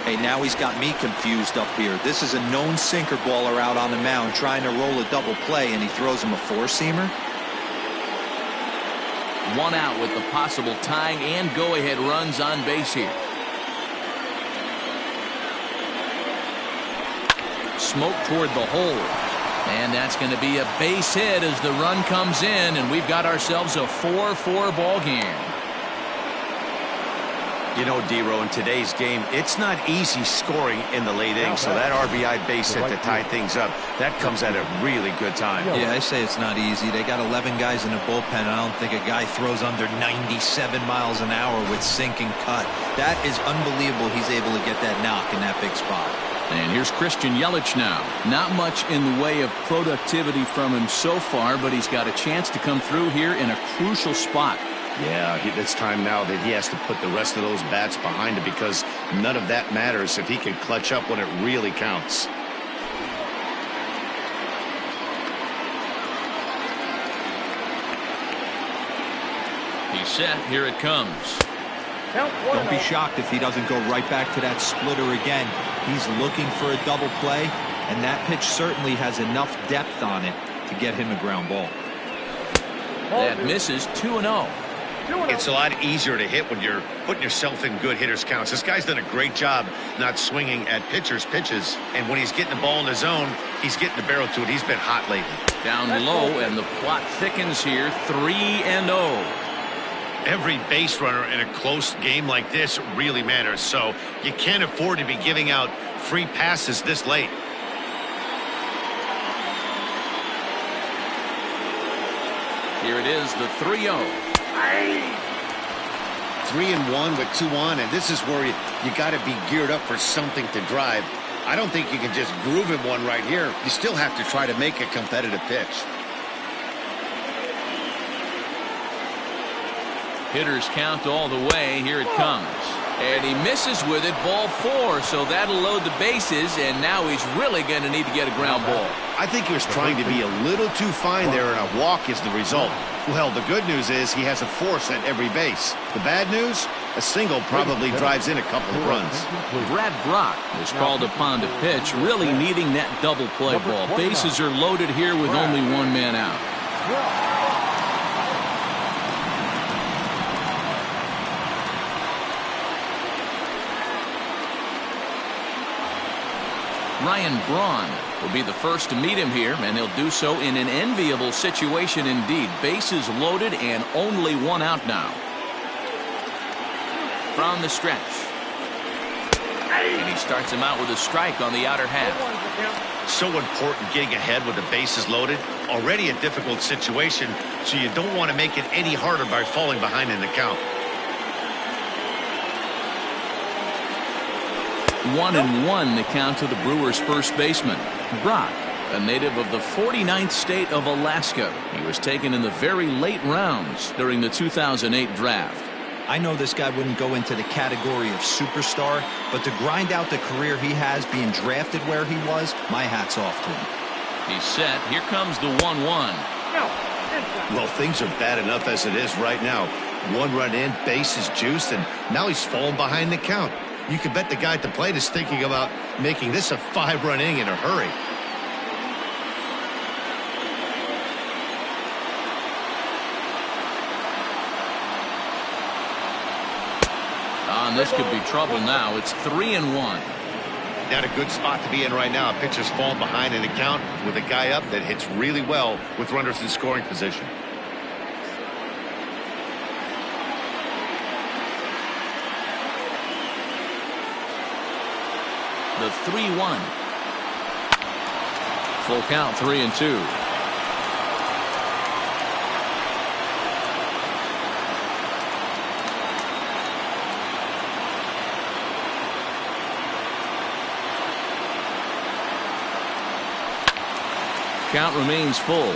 Hey, now he's got me confused up here. This is a known sinker baller out on the mound trying to roll a double play, and he throws him a four-seamer. 1 out with the possible tying and go-ahead runs on base here. Smoke toward the hole. And that's going to be a base hit as the run comes in, and we've got ourselves a 4-4 ball game. You know, D-Row, in today's game, it's not easy scoring in the late innings, so that RBI base hit to tie things up, that comes at a really good time. Yeah, I say it's not easy. They got 11 guys in the bullpen, and I don't think a guy throws under 97 miles an hour with sink and cut. That is unbelievable he's able to get that knock in that big spot. And here's Christian Yelich now. Not much in the way of productivity from him so far, but he's got a chance to come through here in a crucial spot. Yeah, it's time now that he has to put the rest of those bats behind him, because none of that matters if he can clutch up when it really counts. He's set. Here it comes. Don't be shocked if he doesn't go right back to that splitter again. He's looking for a double play, and that pitch certainly has enough depth on it to get him a ground ball. That misses. 2-0. It's a lot easier to hit when you're putting yourself in good hitters' counts. This guy's done a great job not swinging at pitchers' pitches, and when he's getting the ball in the zone, he's getting the barrel to it. He's been hot lately. Down low, and the plot thickens here. 3-0. Every base runner in a close game like this really matters, so you can't afford to be giving out free passes this late. Here it is, the 3-0. 3-1 with 2 on, and this is where you got to be geared up for something to drive. I don't think you can just groove him one right here. You still have to try to make a competitive pitch. Hitters count all the way. Here it comes. And he misses with it. Ball 4. So that'll load the bases. And now he's really going to need to get a ground ball. I think he was trying to be a little too fine there, and a walk is the result. Well, the good news is he has a force at every base. The bad news? A single probably drives in a couple of runs. Brad Brock is called upon to pitch, really needing that double play ball. Bases are loaded here with only 1 man out. Ryan Braun will be the first to meet him here, and he'll do so in an enviable situation indeed. Bases loaded and only 1 out now. From the stretch. And he starts him out with a strike on the outer half. So important getting ahead with the bases loaded. Already a difficult situation, so you don't want to make it any harder by falling behind in the count. 1-1 the count to the Brewers' first baseman. Brock a native of the 49th state of Alaska. He was taken in the very late rounds during the 2008 draft. I know this guy wouldn't go into the category of superstar, but to grind out the career he has being drafted where he was, my hat's off to him. He's set. Here comes the 1-1. Well, things are bad enough as it is right now. 1 run in, base is juiced, and now he's falling behind the count. You can bet the guy at the plate is thinking about making this a 5-run inning in a hurry. And this could be trouble now. It's 3-1. Not a good spot to be in right now. A pitcher's falling behind in the count with a guy up that hits really well with runners in scoring position. The 3-1. Full count, 3-2. Count remains full.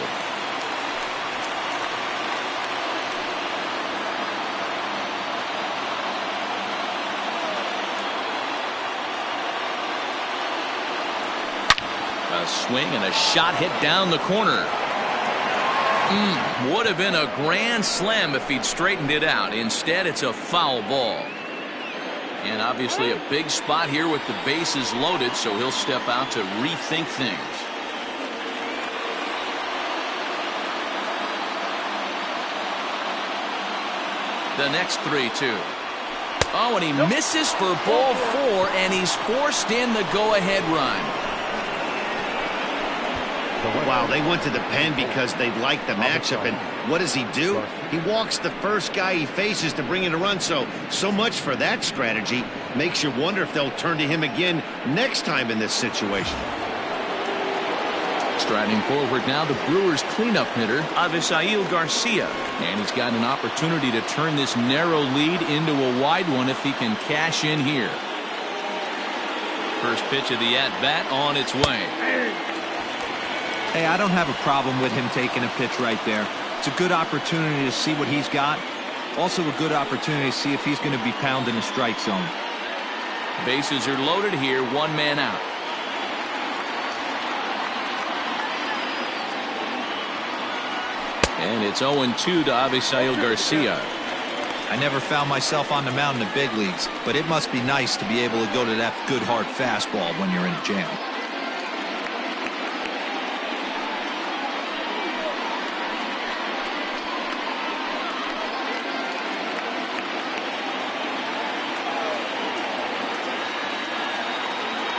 A swing and a shot hit down the corner. Would have been a grand slam if he'd straightened it out. Instead, it's a foul ball. And obviously a big spot here with the bases loaded, so he'll step out to rethink things. The next 3-2. Oh, and he misses for ball 4, and he's forced in the go-ahead run. Wow, they went to the pen because they liked the matchup, and what does he do? He walks the first guy he faces to bring in a run, so much for that strategy. Makes you wonder if they'll turn to him again next time in this situation. Striding forward now, the Brewers' cleanup hitter, Avisail Garcia. And he's got an opportunity to turn this narrow lead into a wide one if he can cash in here. First pitch of the at-bat on its way. Hey, I don't have a problem with him taking a pitch right there. It's a good opportunity to see what he's got. Also a good opportunity to see if he's going to be pounding the strike zone. Bases are loaded here, 1 man out. And it's 0-2 to Avisail Garcia. I never found myself on the mound in the big leagues, but it must be nice to be able to go to that good hard fastball when you're in a jam.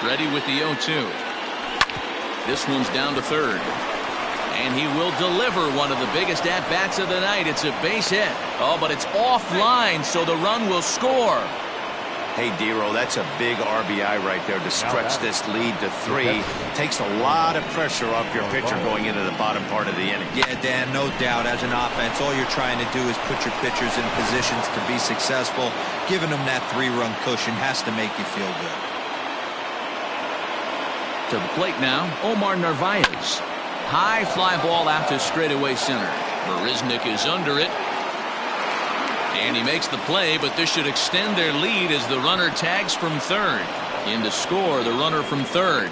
Ready with the 0-2. This one's down to third. And he will deliver one of the biggest at-bats of the night. It's a base hit. Oh, but it's offline, so the run will score. Hey, Dero, that's a big RBI right there to stretch this lead to 3. Takes a lot of pressure off your pitcher going into the bottom part of the inning. Yeah, Dan, no doubt. As an offense, all you're trying to do is put your pitchers in positions to be successful. Giving them that 3-run cushion has to make you feel good. To the plate now, Omar Narvaez. High fly ball out to straightaway center. Marisnik is under it. And he makes the play, but this should extend their lead as the runner tags from third. In to score, the runner from third.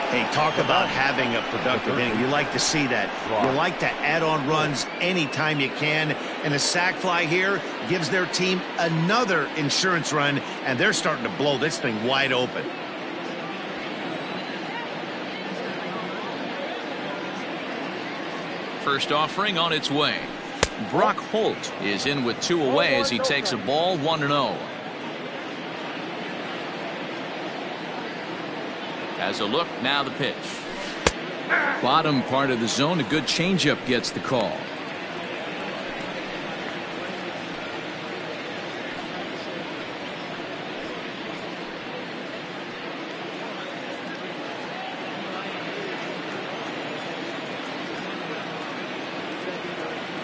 Hey, talk about having a productive inning. You like to see that. You like to add on runs anytime you can. And a sac fly here gives their team another insurance run, and they're starting to blow this thing wide open. First offering on its way. Brock Holt is in with 2 away as he takes a ball 1-0. Has a look, now the pitch. Bottom part of the zone, a good changeup gets the call.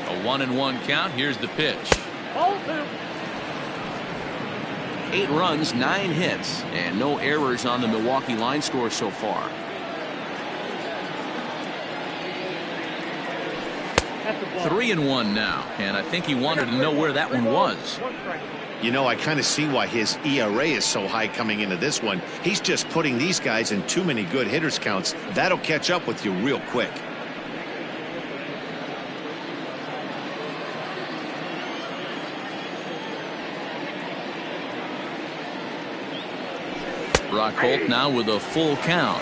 A 1-1 count. Here's the pitch. 8 runs, 9 hits, and no errors on the Milwaukee line score so far. At the ball. 3-1 now, and I think he wanted to know where that one was. You know, I kind of see why his ERA is so high coming into this one. He's just putting these guys in too many good hitters counts. That'll catch up with you real quick. Brock Holt now with a full count.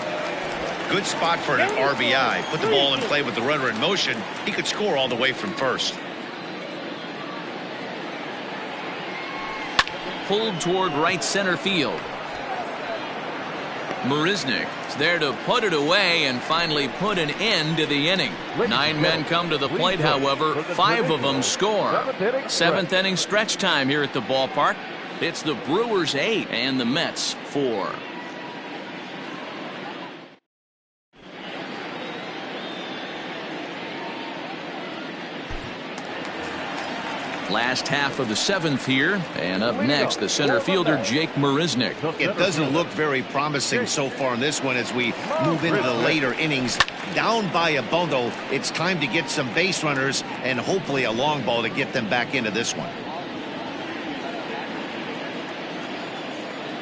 Good spot for an RBI. Put the ball in play with the runner in motion. He could score all the way from first. Pulled toward right center field. Marisnick is there to put it away and finally put an end to the inning. 9 men come to the plate, however. 5 of them score. 7th inning stretch time here at the ballpark. It's the Brewers 8 and the Mets 4. Last half of the 7th here, and up next the center fielder Jake Marisnick. It doesn't look very promising so far in this one as we move into the later innings. Down by a bundle, it's time to get some base runners and hopefully a long ball to get them back into this one.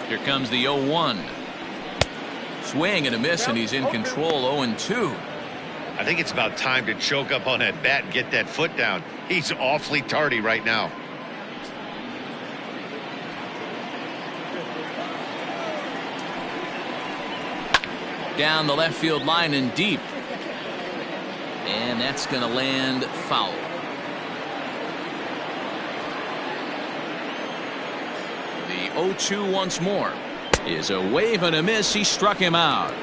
Here comes the 0-1. Swing and a miss, and he's in control. 0-2. I think it's about time to choke up on that bat and get that foot down. He's awfully tardy right now. Down the left field line and deep. And that's going to land foul. The 0-2 once more is a wave and a miss. He struck him out.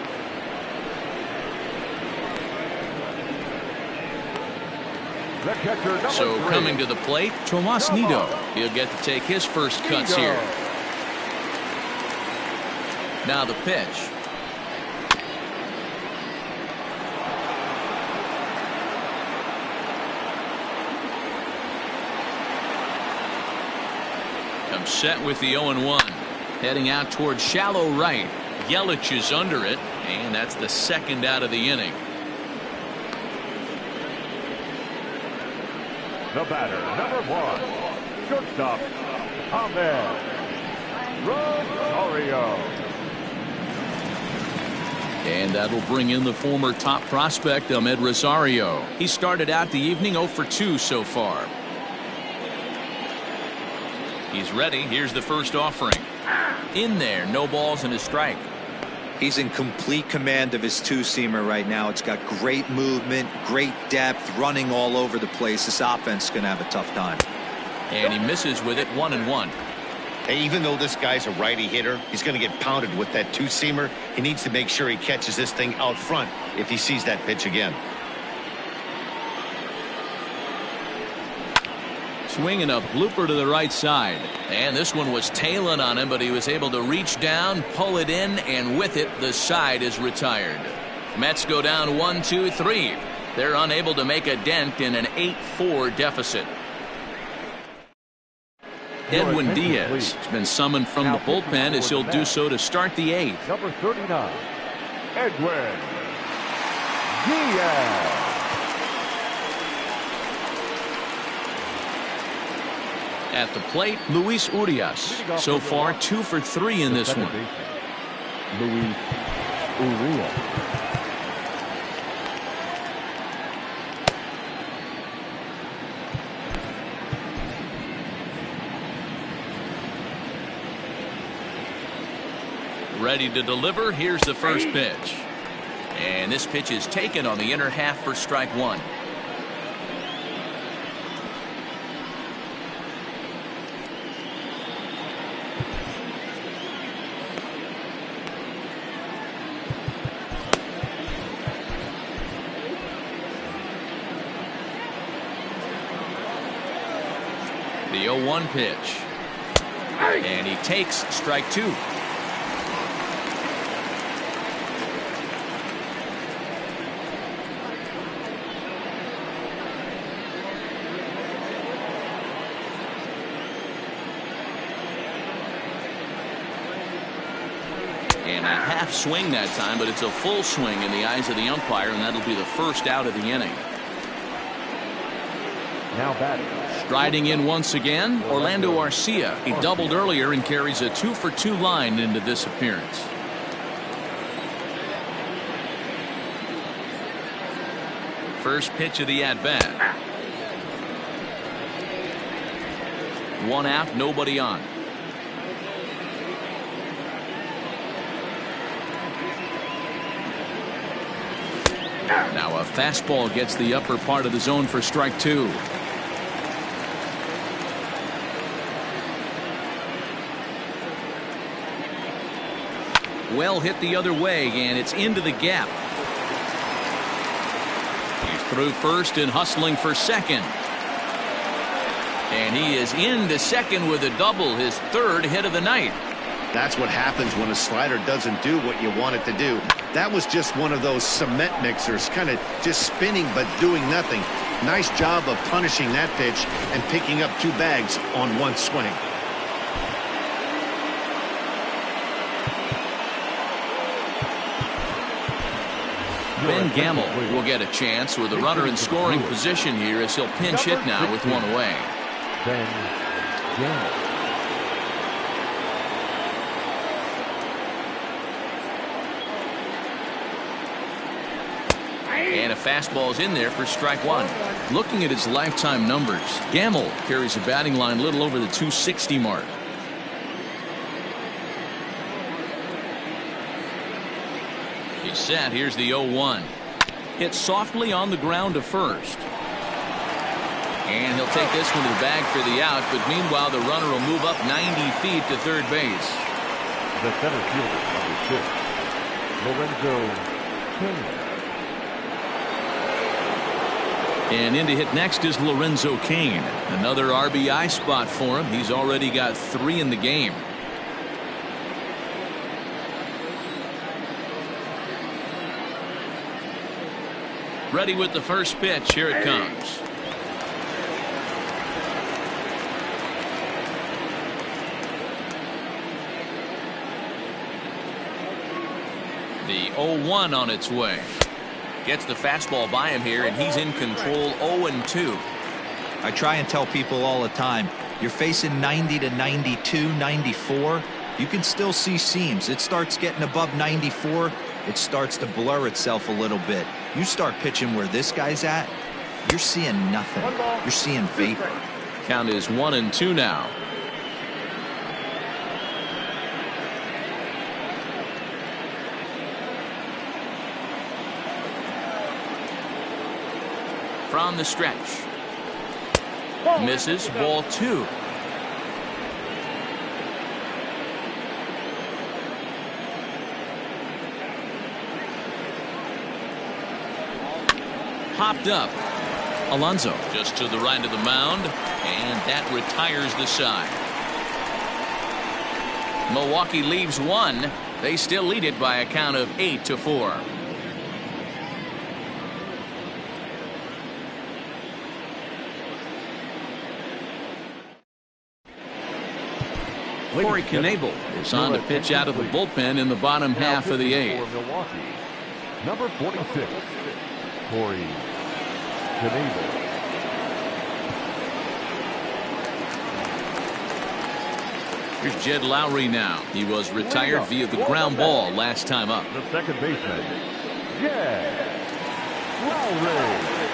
So coming to the plate, Tomas Nido. He'll get to take his first cuts here. Now the pitch. Comes set with the 0-1. Heading out towards shallow right. Yelich is under it, and that's the second out of the inning. The batter, number 1, shortstop, Ahmed Rosario. And that'll bring in the former top prospect, Ahmed Rosario. He started out the evening 0 for 2 so far. He's ready. Here's the first offering. In there, no balls and a strike. He's in complete command of his two-seamer right now. It's got great movement, great depth, running all over the place. This offense is going to have a tough time. And he misses with it. 1-1. Hey, even though this guy's a righty hitter, he's going to get pounded with that two-seamer. He needs to make sure he catches this thing out front if he sees that pitch again. Swinging a blooper to the right side. And this one was tailing on him, but he was able to reach down, pull it in, and with it, the side is retired. Mets go down 1-2-3. They're unable to make a dent in an 8-4 deficit. Edwin Diaz has been summoned from the bullpen as he'll do so to start the 8th. Number 39, Edwin Diaz. At the plate, Luis Urias. So far, 2 for 3 in this one. Luis Urias. Ready to deliver. Here's the first pitch. And this pitch is taken on the inner half for strike 1. The 0-1 pitch. And he takes strike 2. half swing that time, but it's a full swing in the eyes of the umpire, and that'll be the first out of the inning. Now batting. Striding in once again, Orlando Arcia. He doubled earlier and carries a 2-for-2 line into this appearance. First pitch of the at-bat. One out, nobody on. Now a fastball gets the upper part of the zone for strike two. Well hit the other way, and it's into the gap. He's through first and hustling for second. And he is into second with a double, his third hit of the night. That's what happens when a slider doesn't do what you want it to do. That was just one of those cement mixers, kind of just spinning but doing nothing. Nice job of punishing that pitch and picking up 2 bags on one swing. Ben Gamble will get a chance with a runner in scoring position here as he'll pinch hit now with one away. Ben Gamble. And a fastball's in there for strike one. Looking at his lifetime numbers, Gamble carries a batting line a little over the 260 mark. He's set. Here's the 0-1. Hit softly on the ground to first. And he'll take this one to the bag for the out, but meanwhile the runner will move up 90 feet to third base. The center fielder, number 6, Lorenzo Kane. And in to hit next is Lorenzo Kane. Another RBI spot for him. He's already got 3 in the game. Ready with the first pitch. Here it comes. The 0-1 on its way. Gets the fastball by him here, and he's in control. 0-2. I try and tell people all the time, you're facing 90 to 92, 94. You can still see seams. It starts getting above 94. It starts to blur itself a little bit. You start pitching where this guy's at, you're seeing nothing. You're seeing vapor. Count is 1-2 now. From the stretch. Misses. Ball 2. Popped up. Alonso just to the right of the mound, and that retires the side. Milwaukee leaves 1. They still lead it by a count of 8-4. Corey Knebel is on to pitch out of the bullpen in the bottom half of the 8th. Milwaukee, number 46, Corey Knebel. Here's Jed Lowry now. He was retired via the ground ball last time up. The second baseman, Jed Lowry.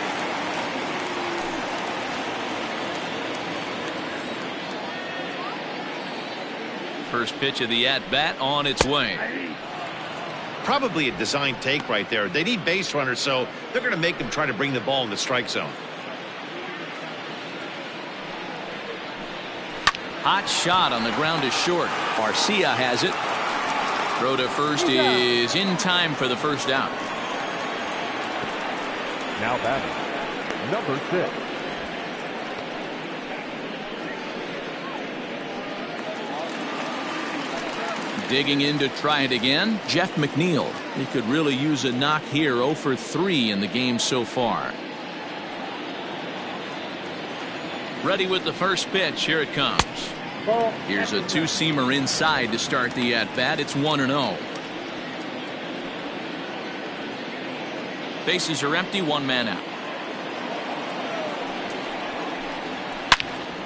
First pitch of the at-bat on its way. Probably a design take right there. They need base runners, so they're going to make them try to bring the ball in the strike zone. Hot shot on the ground is short. Arcia has it. Throw to first is in time for the first out. Now batting, number 6. Digging in to try it again, Jeff McNeil. He could really use a knock here. 0 for 3 in the game so far. Ready with the first pitch. Here it comes. Here's a two-seamer inside to start the at-bat. It's 1-0. Bases are empty, one man out.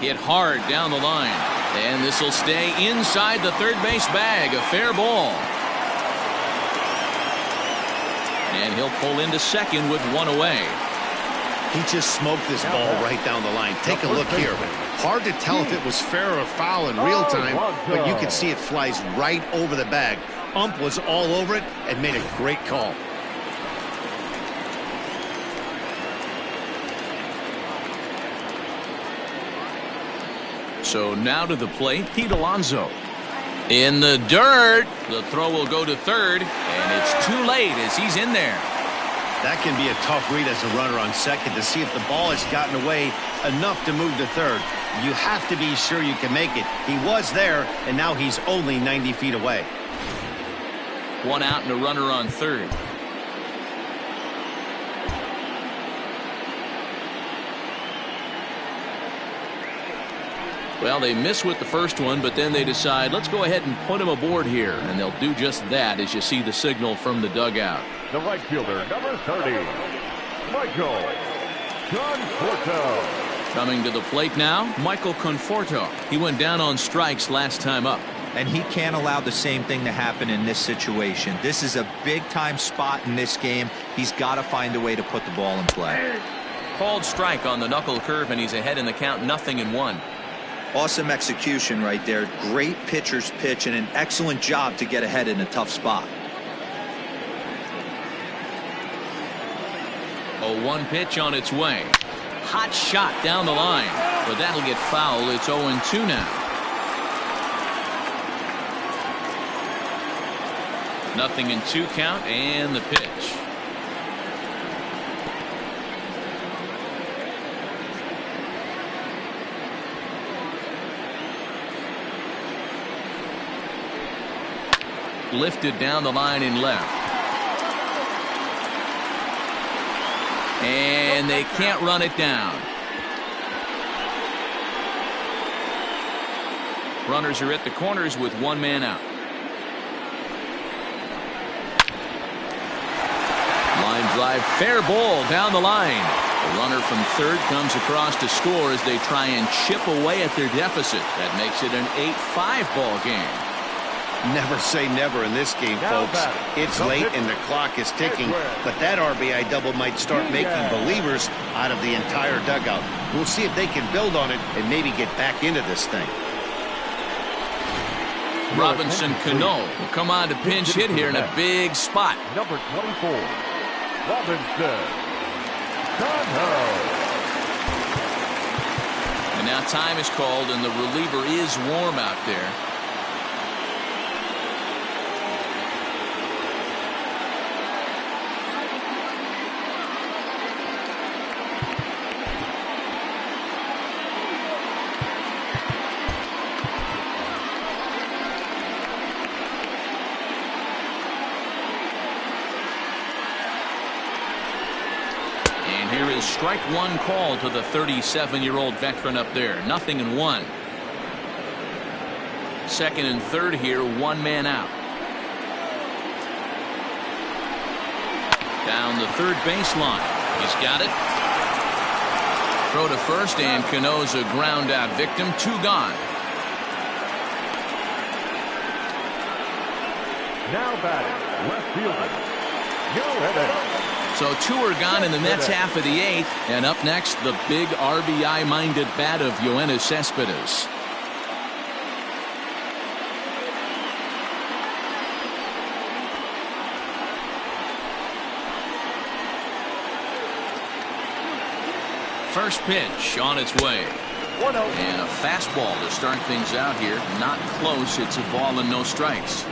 Hit hard down the line. And this will stay inside the third base bag. A fair ball. And he'll pull into second with one away. He just smoked this ball right down the line. Take a look here. Hard to tell if it was fair or foul in real time, but you can see it flies right over the bag. Ump was all over it and made a great call. So now to the plate, Pete Alonso. In the dirt. The throw will go to third, and it's too late as he's in there. That can be a tough read as a runner on second to see if the ball has gotten away enough to move to third. You have to be sure you can make it. He was there, and now he's only 90 feet away. One out and a runner on third. Well, they miss with the first one, but then they decide, let's go ahead and put him aboard here. And they'll do just that as you see the signal from the dugout. The right fielder, number 30, Michael Conforto. Coming to the plate now, Michael Conforto. He went down on strikes last time up. And he can't allow the same thing to happen in this situation. This is a big-time spot in this game. He's got to find a way to put the ball in play. Called strike on the knuckle curve, and he's ahead in the count, 0-1. Awesome execution right there. Great pitcher's pitch and an excellent job to get ahead in a tough spot. 0-1 pitch on its way. Hot shot down the line, but that'll get foul. It's 0-2 now. Nothing in 2 count, and the pitch. Lifted down the line in left. And they can't run it down. Runners are at the corners with one man out. Line drive, fair ball down the line. The runner from third comes across to score as they try and chip away at their deficit. That makes it an 8-5 ball game. Never say never in this game, folks. It's late and the clock is ticking, but that RBI double might start making believers out of the entire dugout. We'll see if they can build on it and maybe get back into this thing. Robinson Cano will come on to pinch hit here in a big spot. Number 24, Robinson Cano. And now time is called, and the reliever is warm out there. Strike one call to the 37-year-old veteran up there. 0-1. Second and third here, one man out. Down the third baseline. He's got it. Throw to first, and Cano's a ground out victim. 2 gone. Now batting, left fielder, Joe Evans. So 2 are gone in the Mets half of the 8th. And up next, the big RBI-minded bat of Yoenis Cespedes. First pitch on its way. And a fastball to start things out here. Not close. It's a ball and no strikes.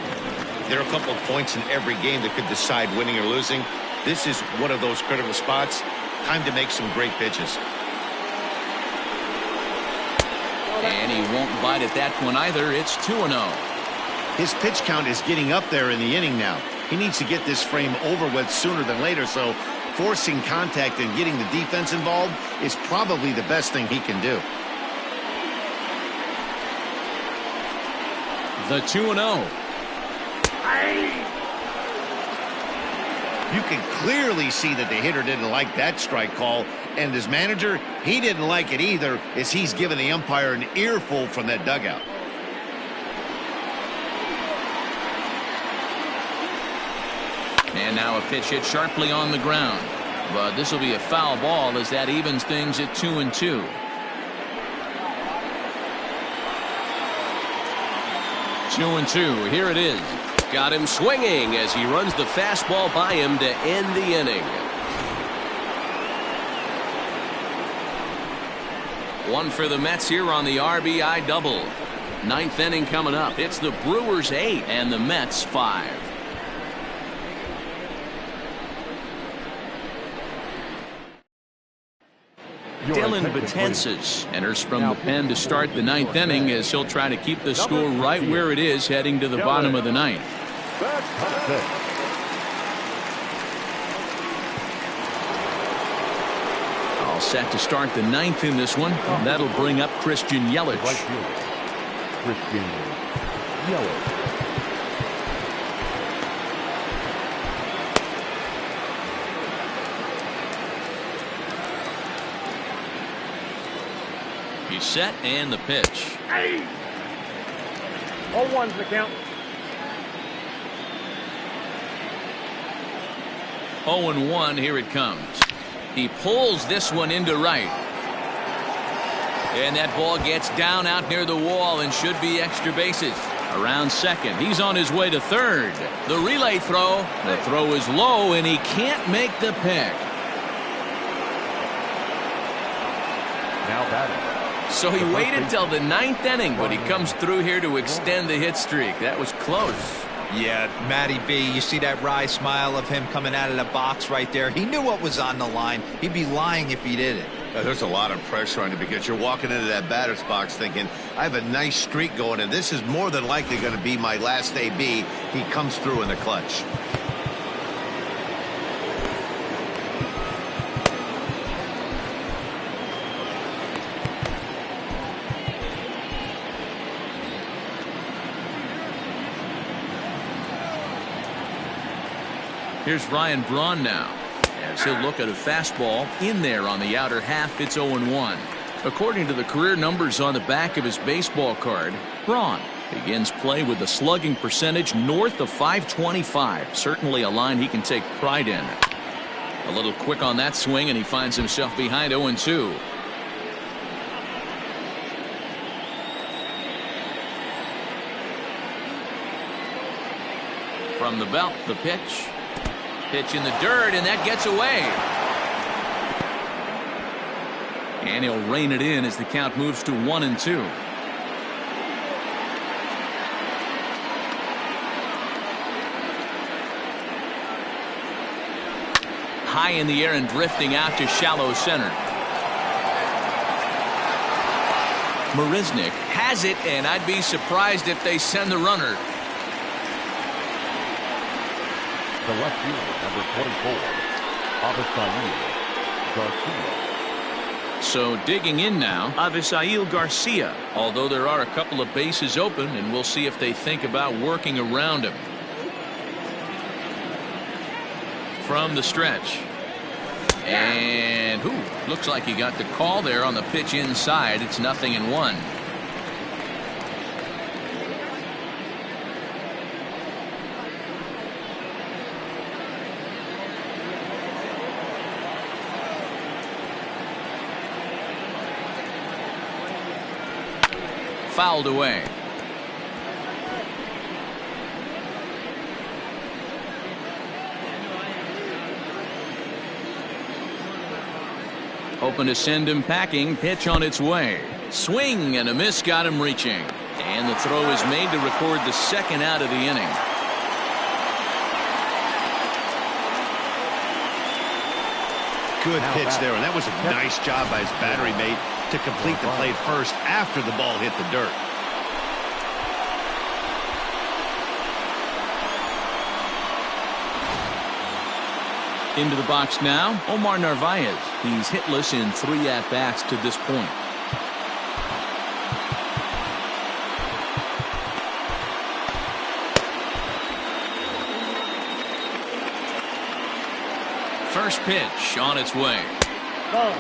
There are a couple of points in every game that could decide winning or losing. This is one of those critical spots. Time to make some great pitches. And he won't bite at that one either. It's 2-0. His pitch count is getting up there in the inning now. He needs to get this frame over with sooner than later, so forcing contact and getting the defense involved is probably the best thing he can do. The 2-0. You can clearly see that the hitter didn't like that strike call, and his manager, he didn't like it either, as he's given the umpire an earful from that dugout. And now a pitch hit sharply on the ground. But this will be a foul ball as that evens things at 2-2. Two and two. Here it is. Got him swinging as he runs the fastball by him to end the inning. One for the Mets here on the RBI double. Ninth inning coming up. It's the Brewers 8 and the Mets 5. Dylan Betances enters from the pen to start the ninth inning as he'll try to keep the score right where it is heading to the bottom of the ninth. All set to start the ninth in this one. And that'll bring up Christian Yelich. Christian Yelich. He's set and the pitch. Hey! 0-1's the count. 0-1, here it comes. He pulls this one into right. And that ball gets down out near the wall and should be extra bases. Around second. He's on his way to third. The relay throw. The throw is low and he can't make the pick. Now batting. So he waited till the ninth inning, but he comes through here to extend the hit streak. That was close. Yeah, Matty B, you see that wry smile of him coming out of the box right there. He knew what was on the line. He'd be lying if he didn't. There's a lot of pressure on you because you're walking into that batter's box thinking, I have a nice streak going, and this is more than likely going to be my last AB. He comes through in the clutch. Here's Ryan Braun now as he'll look at a fastball in there on the outer half. It's 0-1. According to the career numbers on the back of his baseball card, Braun begins play with a slugging percentage north of .525. Certainly a line he can take pride in. A little quick on that swing and he finds himself behind 0-2. From the belt, the pitch. Pitch in the dirt, and that gets away. And he'll rein it in as the count moves to 1-2. High in the air and drifting out to shallow center. Marisnick has it, and I'd be surprised if they send the runner. The left fielder, number 24, Garcia. So digging in now, Avisail Garcia, although there are a couple of bases open, and we'll see if they think about working around him. From the stretch. And looks like he got the call there on the pitch inside. It's 0-1. Fouled away. Open to send him packing. Pitch on its way. Swing and a miss got him reaching. And the throw is made to record the second out of the inning. Good pitch there, and that was a nice job by his battery mate to complete the play first after the ball hit the dirt. Into the box now, Omar Narvaez. He's hitless in 3 at-bats to this point. First pitch on its way. Ball.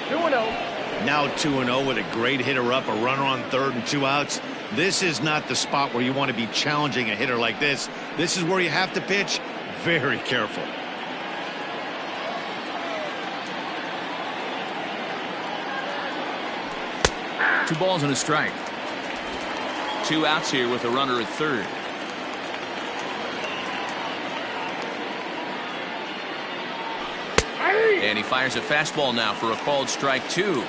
2-0. Now 2-0 with a great hitter up, a runner on third and 2 outs. This is not the spot where you want to be challenging a hitter like this. This is where you have to pitch very careful. Two balls and a strike. 2 outs here with a runner at third. And he fires a fastball now for a called strike 2.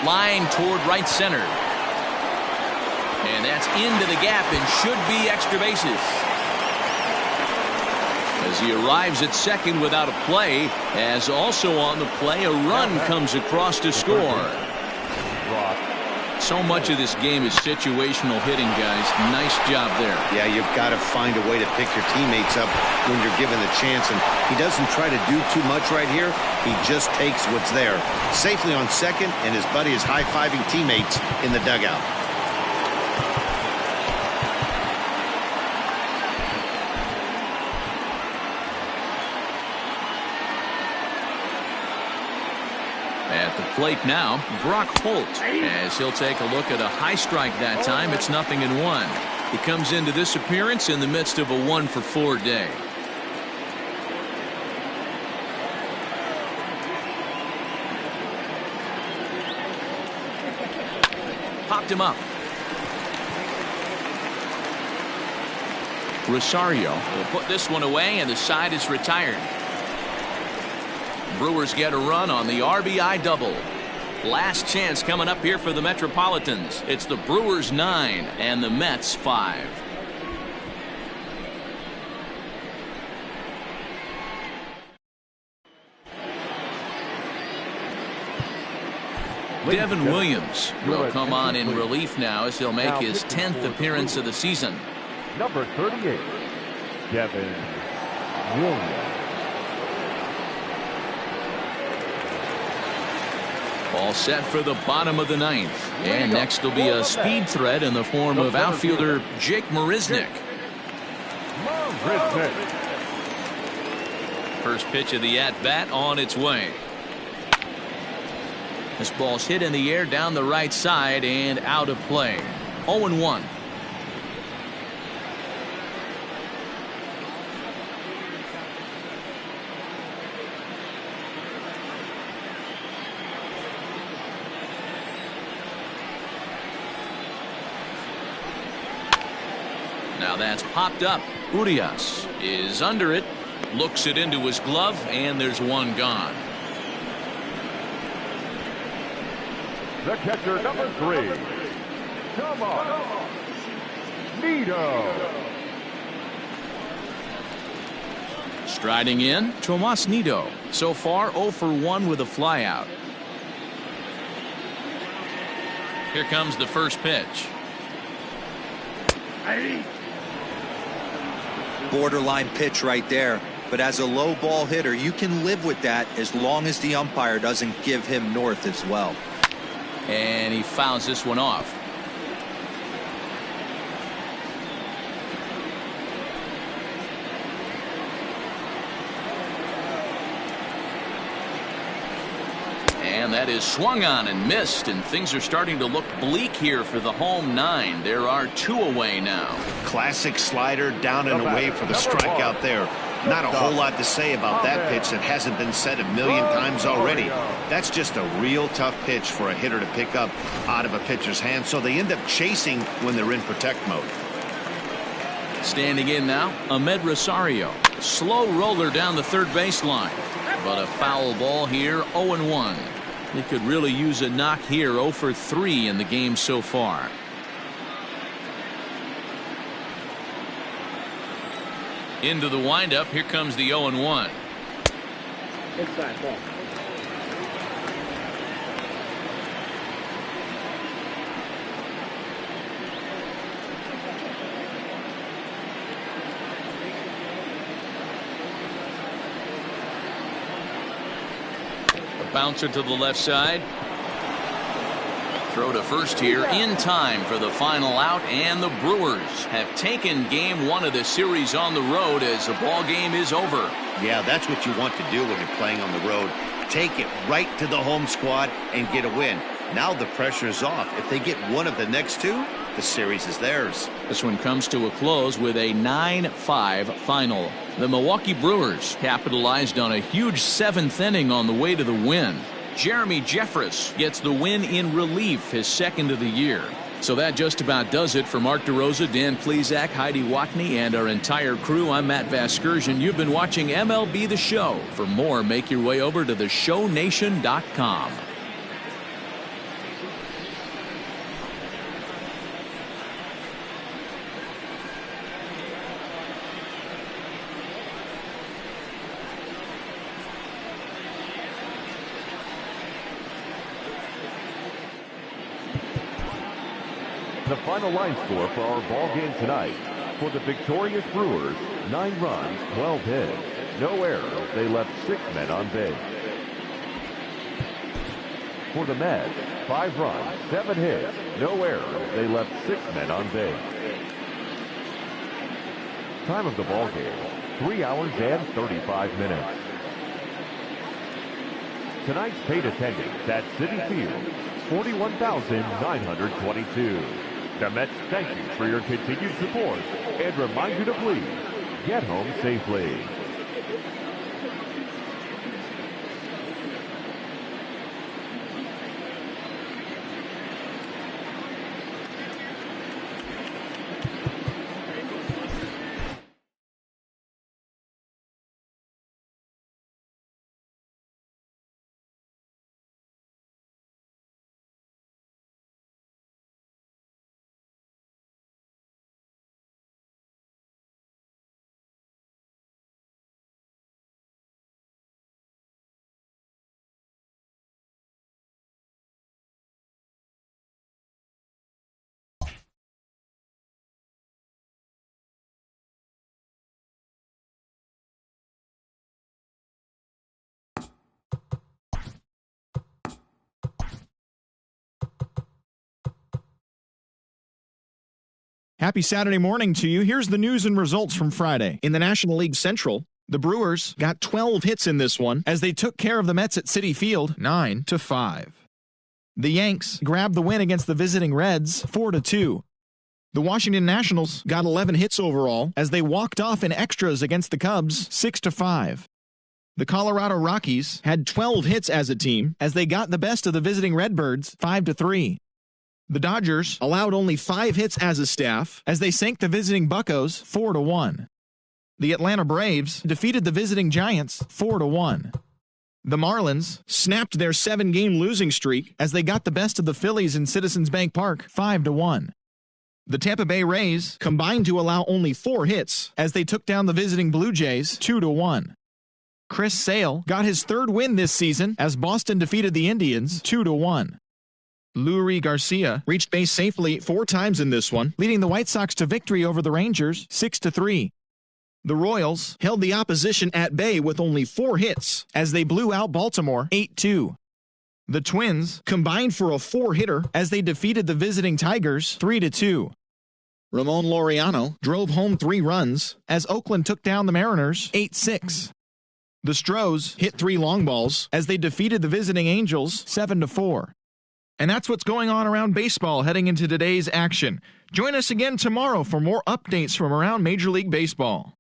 Line toward right center. And that's into the gap and should be extra bases. As he arrives at second without a play, as also on the play, a run comes across to score. So much of this game is situational hitting, guys. Nice job there. Yeah, you've got to find a way to pick your teammates up when you're given the chance, and he doesn't try to do too much right here. He just takes what's there. Safely on second, and his buddy is high-fiving teammates in the dugout. At the plate now, Brock Holt, as he'll take a look at a high strike that time. It's 0-1. He comes into this appearance in the midst of a 1-for-4 day. Popped him up. Rosario will put this one away, and the side is retired. Brewers get a run on the RBI double. Last chance coming up here for the Metropolitans. It's the Brewers 9 and the Mets 5. Devin Williams will come on in relief now as he'll make his 10th appearance of the season. Number 38, Devin Williams. All set for the bottom of the 9th. And next will be a speed threat in the form of outfielder Jake Marisnick. First pitch of the at-bat on its way. This ball's hit in the air down the right side and out of play. 0-1. Now that's popped up. Urias is under it, looks it into his glove, and there's one gone. The catcher, number 3, Tomas Nido. Striding in, Tomas Nido. So far 0-for-1 with a flyout. Here comes the first pitch. Borderline pitch right there, but as a low ball hitter you can live with that as long as the umpire doesn't give him north as well. And he fouls this one off. And that is swung on and missed, and things are starting to look bleak here for the home 9. There are 2 away now. Classic slider down and away for the strikeout there. Not a whole lot to say about that pitch that hasn't been said a million times already. That's just a real tough pitch for a hitter to pick up out of a pitcher's hand, so they end up chasing when they're in protect mode. Standing in now, Ahmed Rosario. Slow roller down the third baseline, but a foul ball here. 0-1. They could really use a knock here. 0-for-3 in the game so far. Into the windup, here comes the 0-1. Inside ball. A bouncer to the left side. Throw to first here in time for the final out, and the Brewers have taken game one of the series on the road as the ball game is over. Yeah, that's what you want to do when you're playing on the road. Take it right to the home squad and get a win. Now the pressure's off. If they get one of the next two, the series is theirs. This one comes to a close with a 9-5 final. The Milwaukee Brewers capitalized on a huge seventh inning on the way to the win. Jeremy Jeffress gets the win in relief, his second of the year. So that just about does it for Mark DeRosa, Dan Plesac, Heidi Watney, and our entire crew. I'm Matt Vasgersian. You've been watching MLB The Show. For more, make your way over to theshownation.com. The final line score for our ball game tonight. For the victorious Brewers, 9 runs, 12 hits. No errors. They left 6 men on base. For the Mets, 5 runs, 7 hits. No errors. They left 6 men on base. Time of the ball game, 3 hours and 35 minutes. Tonight's paid attendance at Citi Field, 41,922. The Mets thank you for your continued support and remind you to please get home safely. Happy Saturday morning to you. Here's the news and results from Friday. In the National League Central, the Brewers got 12 hits in this one as they took care of the Mets at Citi Field 9-5. The Yanks grabbed the win against the visiting Reds 4-2. The Washington Nationals got 11 hits overall as they walked off in extras against the Cubs 6-5. The Colorado Rockies had 12 hits as a team as they got the best of the visiting Redbirds 5-3. The Dodgers allowed only 5 hits as a staff as they sank the visiting Buccos 4-1. The Atlanta Braves defeated the visiting Giants 4-1. The Marlins snapped their 7-game losing streak as they got the best of the Phillies in Citizens Bank Park 5-1. The Tampa Bay Rays combined to allow only 4 hits as they took down the visiting Blue Jays 2-1. Chris Sale got his 3rd win this season as Boston defeated the Indians 2-1. Lurie Garcia reached base safely 4 times in this one, leading the White Sox to victory over the Rangers 6-3. The Royals held the opposition at bay with only 4 hits as they blew out Baltimore 8-2. The Twins combined for a 4-hitter as they defeated the visiting Tigers 3-2. Ramon Laureano drove home 3 runs as Oakland took down the Mariners 8-6. The Stros hit 3 long balls as they defeated the visiting Angels 7-4. And that's what's going on around baseball heading into today's action. Join us again tomorrow for more updates from around Major League Baseball.